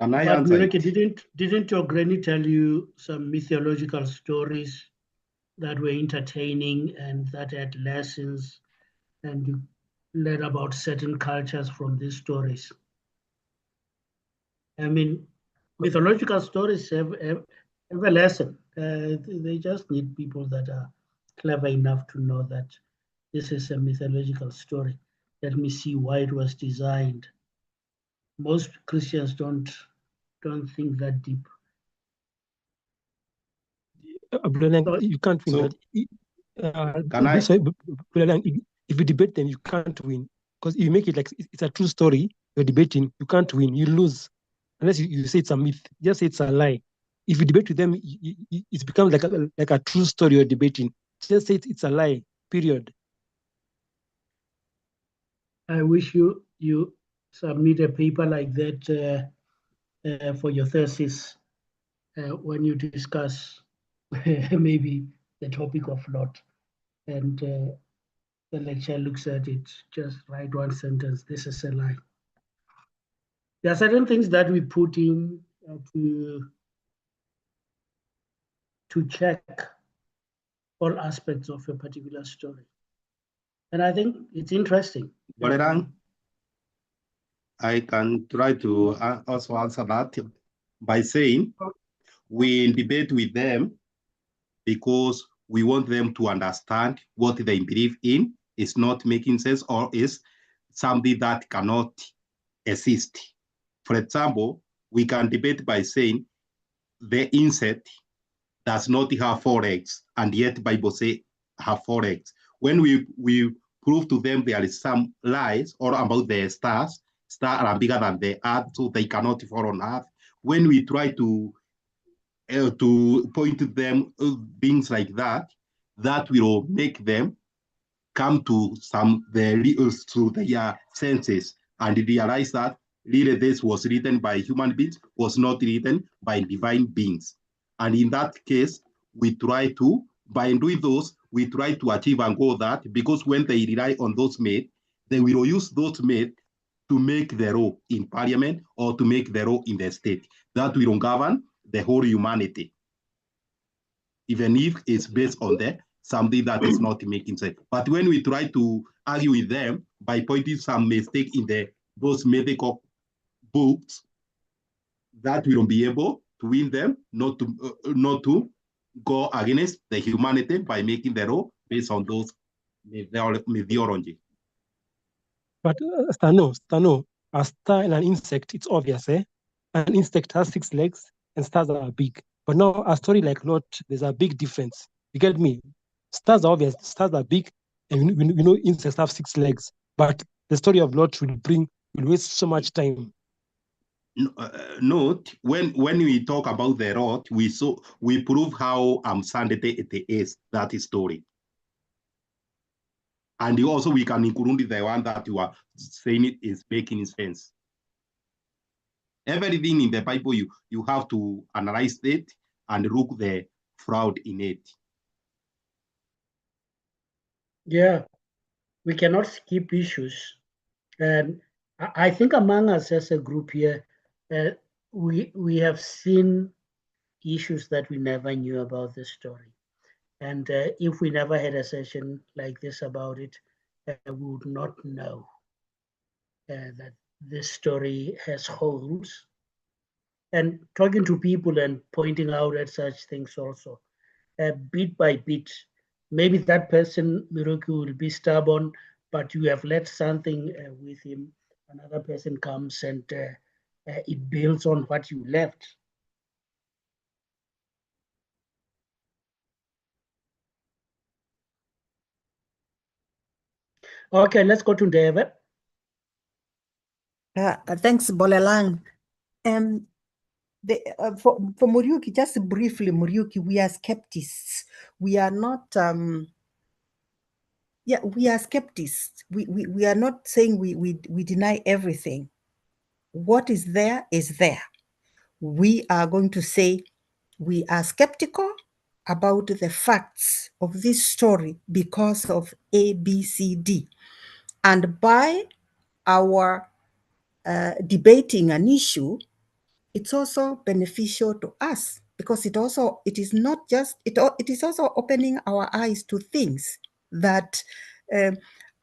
Can I But answer Muraki, it? didn't your granny tell you some mythological stories that were entertaining and that had lessons, and you learn about certain cultures from these stories? I mean, mythological stories have a lesson. They just need people that are clever enough to know that this is a mythological story. Let me see why it was designed. Most Christians don't think that deep. So, You can't win So that. can I? If you debate them, you can't win. Because if you make it like it's a true story, you're debating, you can't win, you lose. Unless you say it's a myth, just say it's a lie. If you debate with them, it becomes like a true story you're debating. Just say it's a lie, period. I wish you submit a paper like that for your thesis when you discuss maybe the topic of Lot, and the lecturer looks at it, just write one sentence, this is a lie. There are certain things that we put in to check all aspects of a particular story. And I think it's interesting. Bolerang, I can try to also answer that by saying we debate with them because we want them to understand what they believe in is not making sense or is something that cannot exist. For example, we can debate by saying the insect does not have four eggs, and yet Bible say have four eggs. When we prove to them there is some lies or about the stars are bigger than the earth, so they cannot fall on earth. When we try to point to them things like that, that will make them come to their senses and realize that really this was written by human beings, was not written by divine beings. And in that case, we try to, by doing those, we try to achieve and go that, because when they rely on those myths, they will use those myths to make their role in parliament or to make their role in the state. That will govern the whole humanity, even if it's based on something that is not making sense. But when we try to argue with them by pointing some mistake in those medical books, that will be able to win them, not to go against the humanity by making the law based on those methodology. But Stano, a star and an insect, it's obvious, eh? An insect has 6 legs and stars are big. But now a story like Lot, there's a big difference. You get me? Stars are obvious, stars are big, and we know insects have 6 legs. But the story of Lot will waste so much time. Note when we talk about the rod, we prove how unsanity it is, that story. And also we can include the one that you are saying it is making sense. Everything in the Bible, you have to analyze it and look the fraud in it. Yeah, we cannot skip issues. And I think among us as a group here, we have seen issues that we never knew about this story. And if we never had a session like this about it, we would not know that this story has holes. And talking to people and pointing out at such things also, bit by bit, maybe that person, Miroku, will be stubborn, but you have left something with him. Another person comes and it builds on what you left. Okay, let's go to David. Thanks, Bolelang. For Muriuki, just briefly, Muriuki, we are skeptics. We are not, we are skeptics. We are not saying we deny everything. What is there is there. We are going to say we are skeptical about the facts of this story because of A, B, C, D. And by our debating an issue, it's also beneficial to us because it is not just, it is also opening our eyes to things that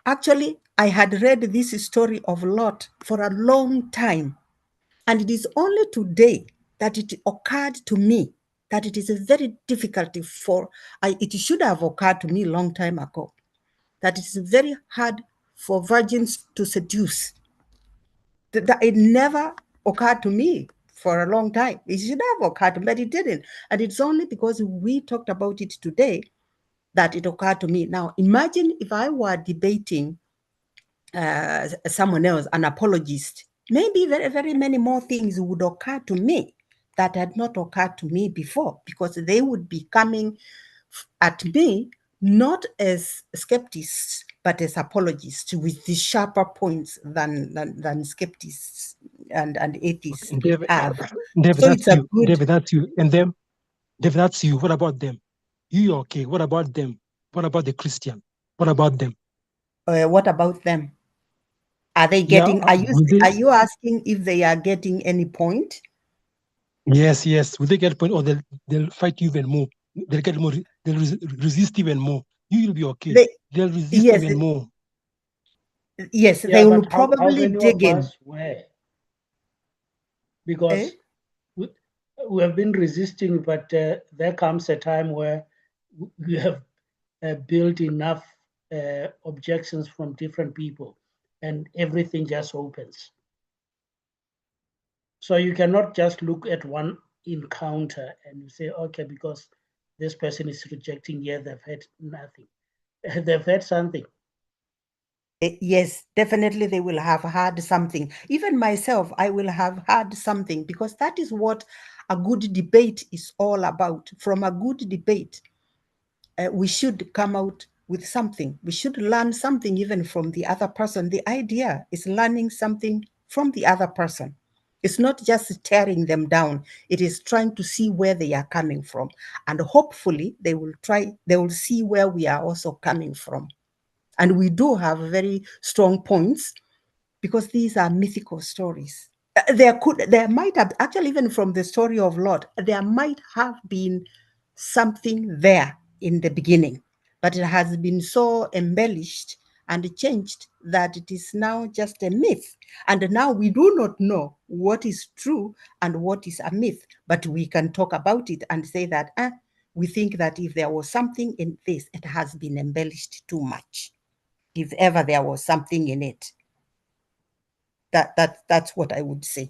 actually I had read this story of Lot for a long time. And it is only today that it occurred to me that it is a very difficult it should have occurred to me a long time ago, that it is very hard for virgins to seduce. That it never occurred to me for a long time. It should have occurred to me, but it didn't. And it's only because we talked about it today that it occurred to me. Now, imagine if I were debating someone else, an apologist, maybe very, very many more things would occur to me that had not occurred to me before, because they would be coming at me not as skeptics, but as apologists with the sharper points than skeptics and atheists David, have. David, So that's it's a you. good. David, that's you. And them, David, that's you. What about them? You okay? What about them? What about the Christian? What about them? What about them? Are they getting? Yeah, are you asking if they are getting any point? Yes, yes. Will they get point, or they'll fight you even more? They'll get more. They'll resist even more. You'll be okay. They'll resist Yes, even more. yes, Yeah, they will but how probably many dig of in. us were? Because we have been resisting, but there comes a time where we have built enough objections from different people and everything just opens. So you cannot just look at one encounter and you say, okay, because this person is rejecting, yeah, they've had nothing. They've had something. Yes, definitely they will have had something. Even myself, I will have had something, because that is what a good debate is all about. From a good debate, we should come out with something. We should learn something even from the other person. The idea is learning something from the other person. It's not just tearing them down. It is trying to see where they are coming from. And hopefully they will see where we are also coming from. And we do have very strong points, because these are mythical stories. There might have, actually, even from the story of Lot, there might have been something there in the beginning, but it has been so embellished and changed that it is now just a myth. And now we do not know what is true and what is a myth, but we can talk about it and say that we think that if there was something in this, it has been embellished too much, if ever there was something in it. That's what I would say.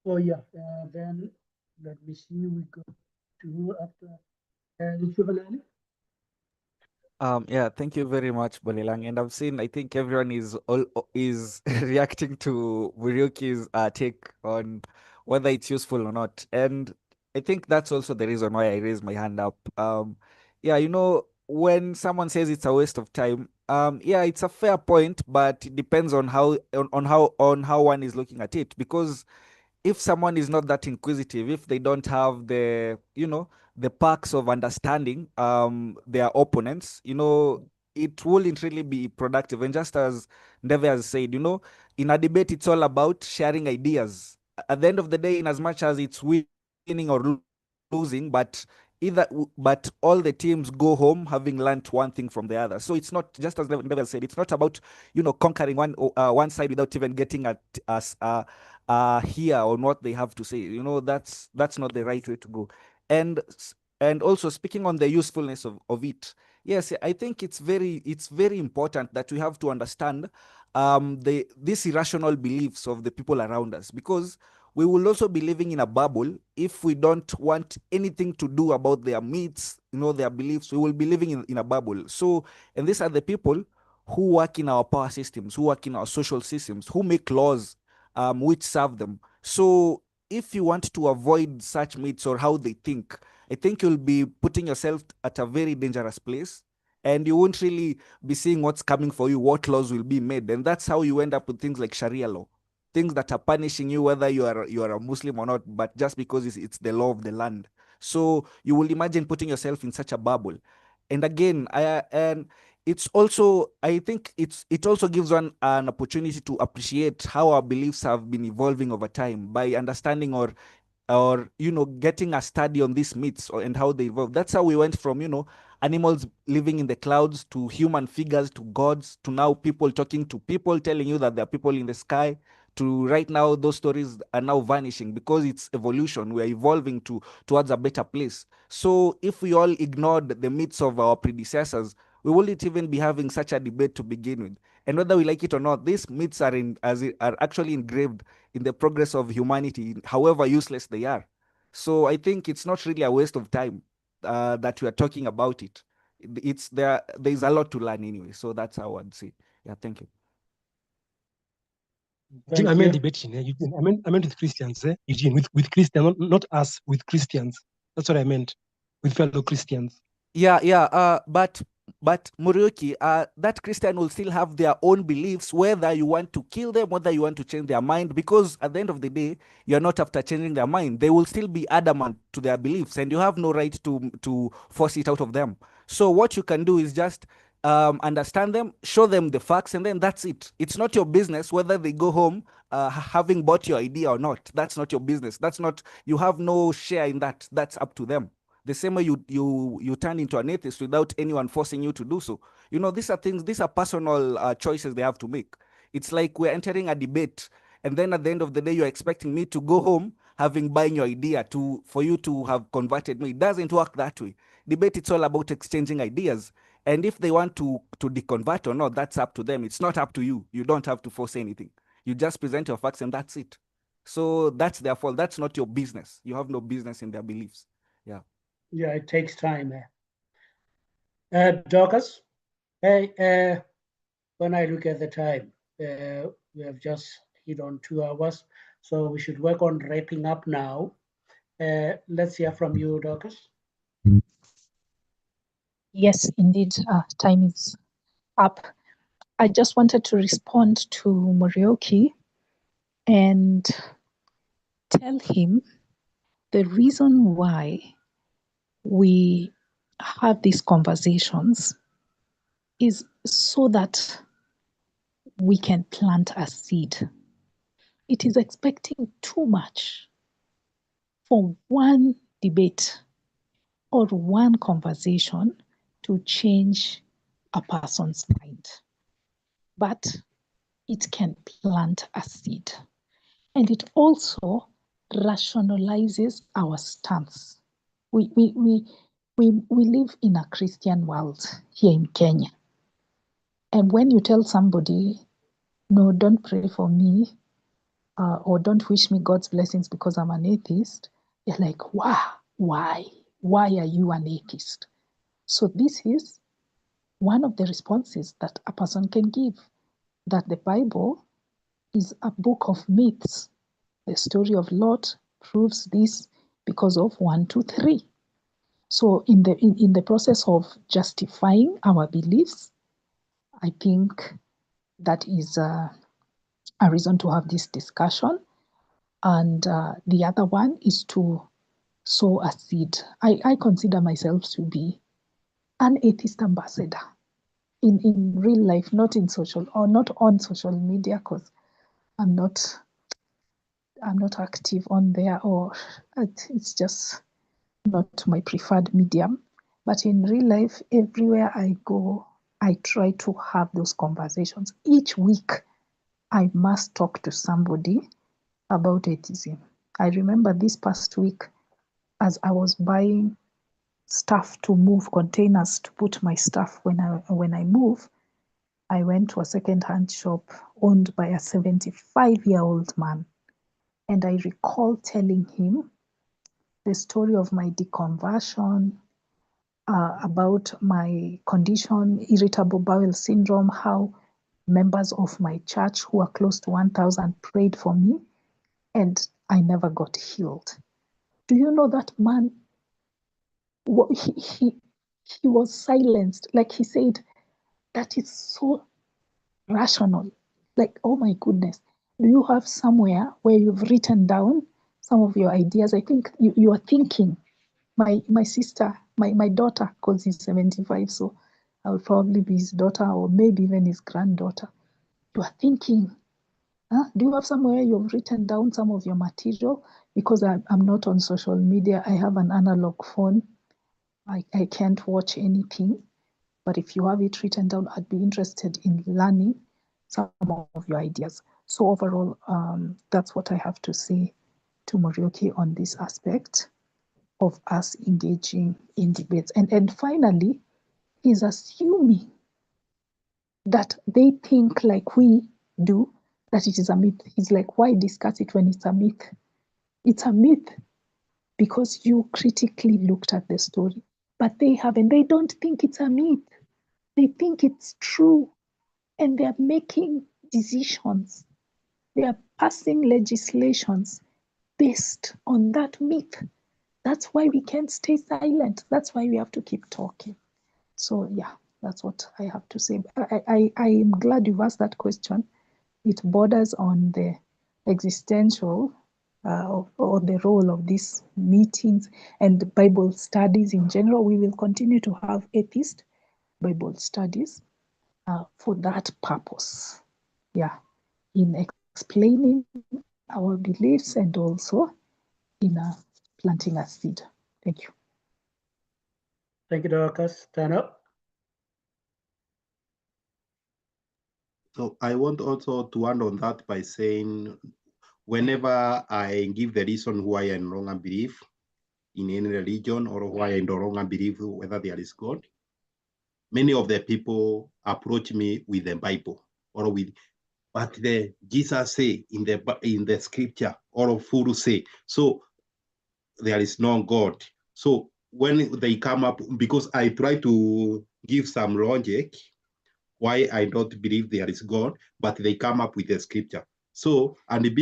Oh yeah, then let me see, we go to after Yeah, thank you very much, Bolilang. And I've seen, I think everyone is reacting to Muriuki's take on whether it's useful or not. And I think that's also the reason why I raised my hand up. Yeah, when someone says it's a waste of time, yeah, it's a fair point, but it depends on how one is looking at it. Because if someone is not that inquisitive, if they don't have the perks of understanding their opponents, it wouldn't really be productive. And just as Ndeve has said, in a debate, it's all about sharing ideas. At the end of the day, in as much as it's winning or losing, but but all the teams go home having learned one thing from the other. So it's not, just as Ndeve said, it's not about conquering one side without even getting at us hear on what they have to say. That's not the right way to go. And also, speaking on the usefulness of it, yes, I think it's very important that we have to understand these irrational beliefs of the people around us, because we will also be living in a bubble if we don't want anything to do about their myths, their beliefs. We will be living in a bubble. So, and these are the people who work in our power systems, who work in our social systems, who make laws which serve them. So if you want to avoid such myths or how they think, I think you'll be putting yourself at a very dangerous place, and you won't really be seeing what's coming for you, what laws will be made. And that's how you end up with things like Sharia law, things that are punishing you whether you are a Muslim or not, but just because it's the law of the land. So you will imagine putting yourself in such a bubble. And again, and it's also, I think it also gives one an opportunity to appreciate how our beliefs have been evolving over time by understanding or getting a study on these myths and how they evolved. That's how we went from animals living in the clouds to human figures to gods to now people talking to people, telling you that there are people in the sky, to right now those stories are now vanishing because it's evolution. We are evolving towards a better place. So if we all ignored the myths of our predecessors, we wouldn't even be having such a debate to begin with. And whether we like it or not, these myths are actually engraved in the progress of humanity, however useless they are. So I think it's not really a waste of time that we are talking about it. It's there. There's a lot to learn anyway. So that's how I'd say. Yeah, thank you. Thank I meant you. debating. Eugene. I meant with Christians. Eugene, with Christians, not us, with Christians. That's what I meant, with fellow Christians. Yeah. But Murioki, that Christian will still have their own beliefs, whether you want to kill them, whether you want to change their mind, because at the end of the day, you're not after changing their mind. They will still be adamant to their beliefs, and you have no right to force it out of them. So what you can do is just understand them, show them the facts, and then that's it. It's not your business whether they go home having bought your idea or not. That's not your business. That's not, you have no share in that. That's up to them. The same way you turn into an atheist without anyone forcing you to do so. These are things, these are personal choices they have to make. It's like we're entering a debate, and then at the end of the day, you're expecting me to go home having buying your idea for you to have converted me. It doesn't work that way. Debate, it's all about exchanging ideas. And if they want to deconvert or not, that's up to them. It's not up to you. You don't have to force anything. You just present your facts and that's it. So that's their fault. That's not your business. You have no business in their beliefs. Yeah. Yeah, it takes time. Dorcas, hey, when I look at the time, we have just hit on 2 hours, so we should work on wrapping up now. Let's hear from you, Dorcas. Yes, indeed, time is up. I just wanted to respond to Morioki and tell him the reason why we have these conversations is so that we can plant a seed. It is expecting too much for one debate or one conversation to change a person's mind. But it can plant a seed. And it also rationalizes our stance. We live in a Christian world here in Kenya. And when you tell somebody, no, don't pray for me, or don't wish me God's blessings because I'm an atheist, they're like, wow, why? Why are you an atheist? So this is one of the responses that a person can give, that the Bible is a book of myths. The story of Lot proves this because of 1, 2, 3. So in the process of justifying our beliefs, I think that is a reason to have this discussion. And the other one is to sow a seed. I consider myself to be an atheist ambassador in real life, not in social or not on social media, because I'm not active on there, or it's just not my preferred medium. But in real life, everywhere I go, I try to have those conversations. Each week, I must talk to somebody about atheism. I remember this past week, as I was buying stuff to move, containers to put my stuff when I move, I went to a second-hand shop owned by a 75-year-old man. And I recall telling him the story of my deconversion, about my condition, irritable bowel syndrome, how members of my church who are close to 1,000 prayed for me, and I never got healed. Do you know that man? He was silenced. Like, he said, that is so rational. Like, oh my goodness, do you have somewhere where you've written down some of your ideas? I think you are thinking. My sister, my daughter, because he's 75, so I'll probably be his daughter or maybe even his granddaughter. You are thinking, huh? Do you have somewhere you've written down some of your material? Because I'm not on social media. I have an analog phone. I can't watch anything. But if you have it written down, I'd be interested in learning some of your ideas. So overall, that's what I have to say to Morioki on this aspect of us engaging in debates. And finally, he's assuming that they think like we do, that it is a myth. He's like, why discuss it when it's a myth? It's a myth because you critically looked at the story, but they haven't. They don't think it's a myth. They think it's true, and they're making decisions. They are passing legislations based on that myth. That's why we can't stay silent. That's why we have to keep talking. So yeah, that's what I have to say. I am glad you've asked that question. It borders on the existential or the role of these meetings and Bible studies in general. We will continue to have atheist Bible studies for that purpose. Yeah, in explaining our beliefs and also in planting a seed. Thank you. Thank you, Dorcas. Turn up. So I want also to add on that by saying, whenever I give the reason why I no longer believe in any religion or why I no longer believe whether there is God, many of the people approach me with the Bible or with, but the Jesus say in the scripture, or fool say, so there is no God. So when they come up, because I try to give some logic why I don't believe there is God, but they come up with the scripture. So, and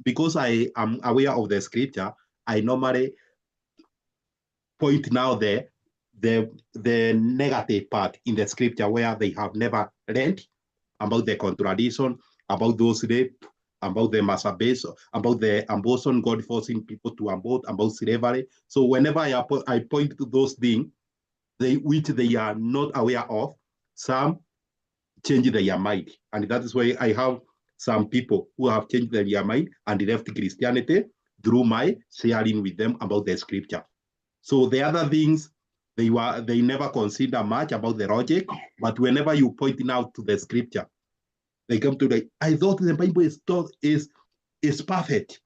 because I am aware of the scripture, I normally point now the negative part in the scripture where they have never learned about the contradiction, about those rape, about the masturbation, about the abortion, God forcing people to abort, about slavery. So whenever I point to those things, which they are not aware of, some change their mind. And that is why I have some people who have changed their mind and left Christianity through my sharing with them about the scripture. So the other things, they never consider much about the logic, but whenever you point out to the scripture, they come to I thought the Bible is perfect.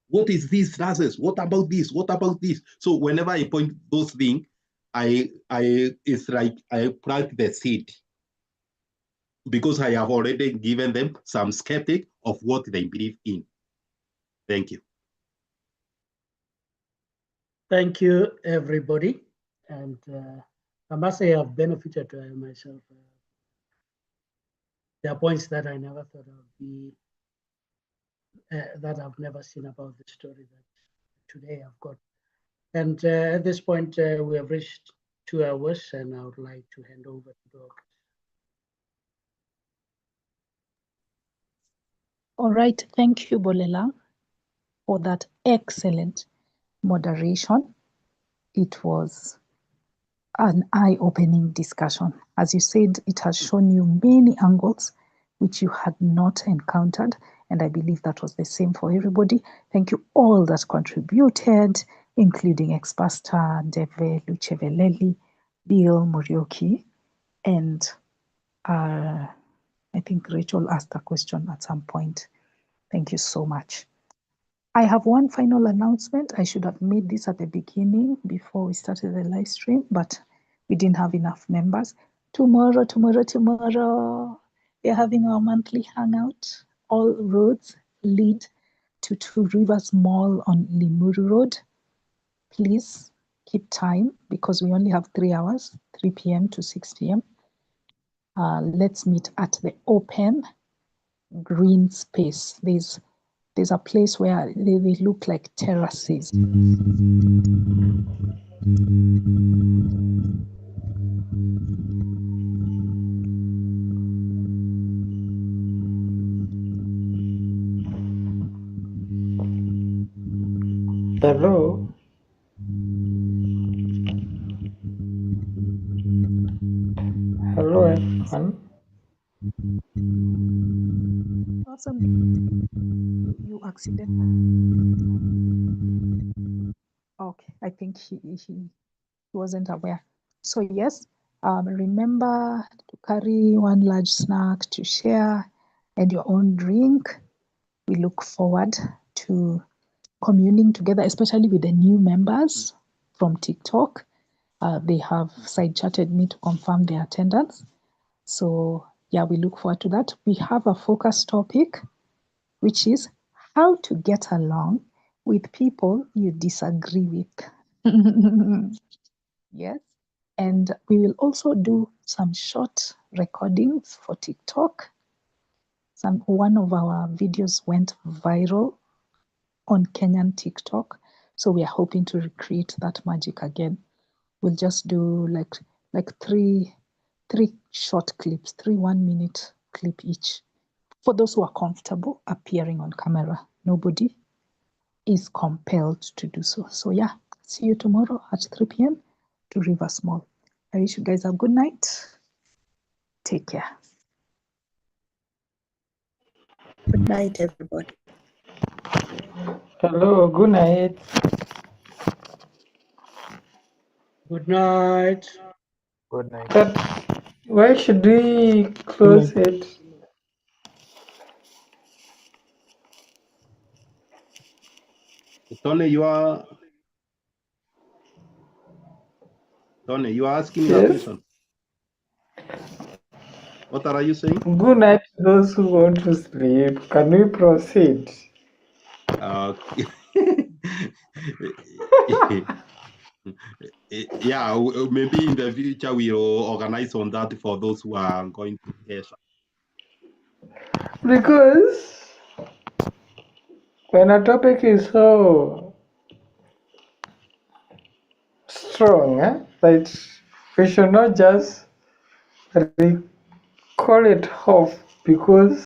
What is this nonsense? What about this? What about this? So whenever I point those things, it's like I plant the seed, because I have already given them some skeptic of what they believe in. Thank you. Thank you, everybody. And I must say I've benefited myself. There are points that I never thought of, that I've never seen about the story that today I've got. And at this point, we have reached 2 hours, and I would like to hand over to Doc. All right, thank you, Bolela, for that excellent moderation. It was an eye-opening discussion. As you said, it has shown you many angles which you had not encountered, and I believe that was the same for everybody. Thank you all that contributed, including ex-pastor Deve Lucheveleli, Bill Morioki, and I think Rachel asked a question at some point. Thank you so much. I have one final announcement. I should have made this at the beginning before we started the live stream, but we didn't have enough members. Tomorrow, we're having our monthly hangout. All roads lead to Two Rivers Mall on Limuru Road. Please keep time because we only have 3 hours, 3 p.m. to 6 p.m. Let's meet at the open green space. There's a place where they look like terraces. Hello? Hello, everyone. Awesome. You accident. Okay, I think he wasn't aware. So yes, remember to carry one large snack to share and your own drink. We look forward to communing together, especially with the new members from TikTok. They have side chatted me to confirm their attendance. So yeah, we look forward to that. We have a focus topic, which is how to get along with people you disagree with. Yes. And we will also do some short recordings for TikTok. One of our videos went viral on Kenyan TikTok. So we are hoping to recreate that magic again. We'll just do like three short clips, 3 1-minute clip each. For those who are comfortable appearing on camera, nobody is compelled to do so. So yeah, see you tomorrow at 3 p.m. to Rivers Mall. I wish you guys a good night. Take care. Good night, everybody. Hello, good night. Good night. Good night. But why should we close it? Tony, you are asking me a Yes. question. What are you saying? Good night to those who want to sleep. Can we proceed? Yeah, maybe in the future we'll organize on that for those who are going to cash. Because when a topic is so strong, that we should not just call it off because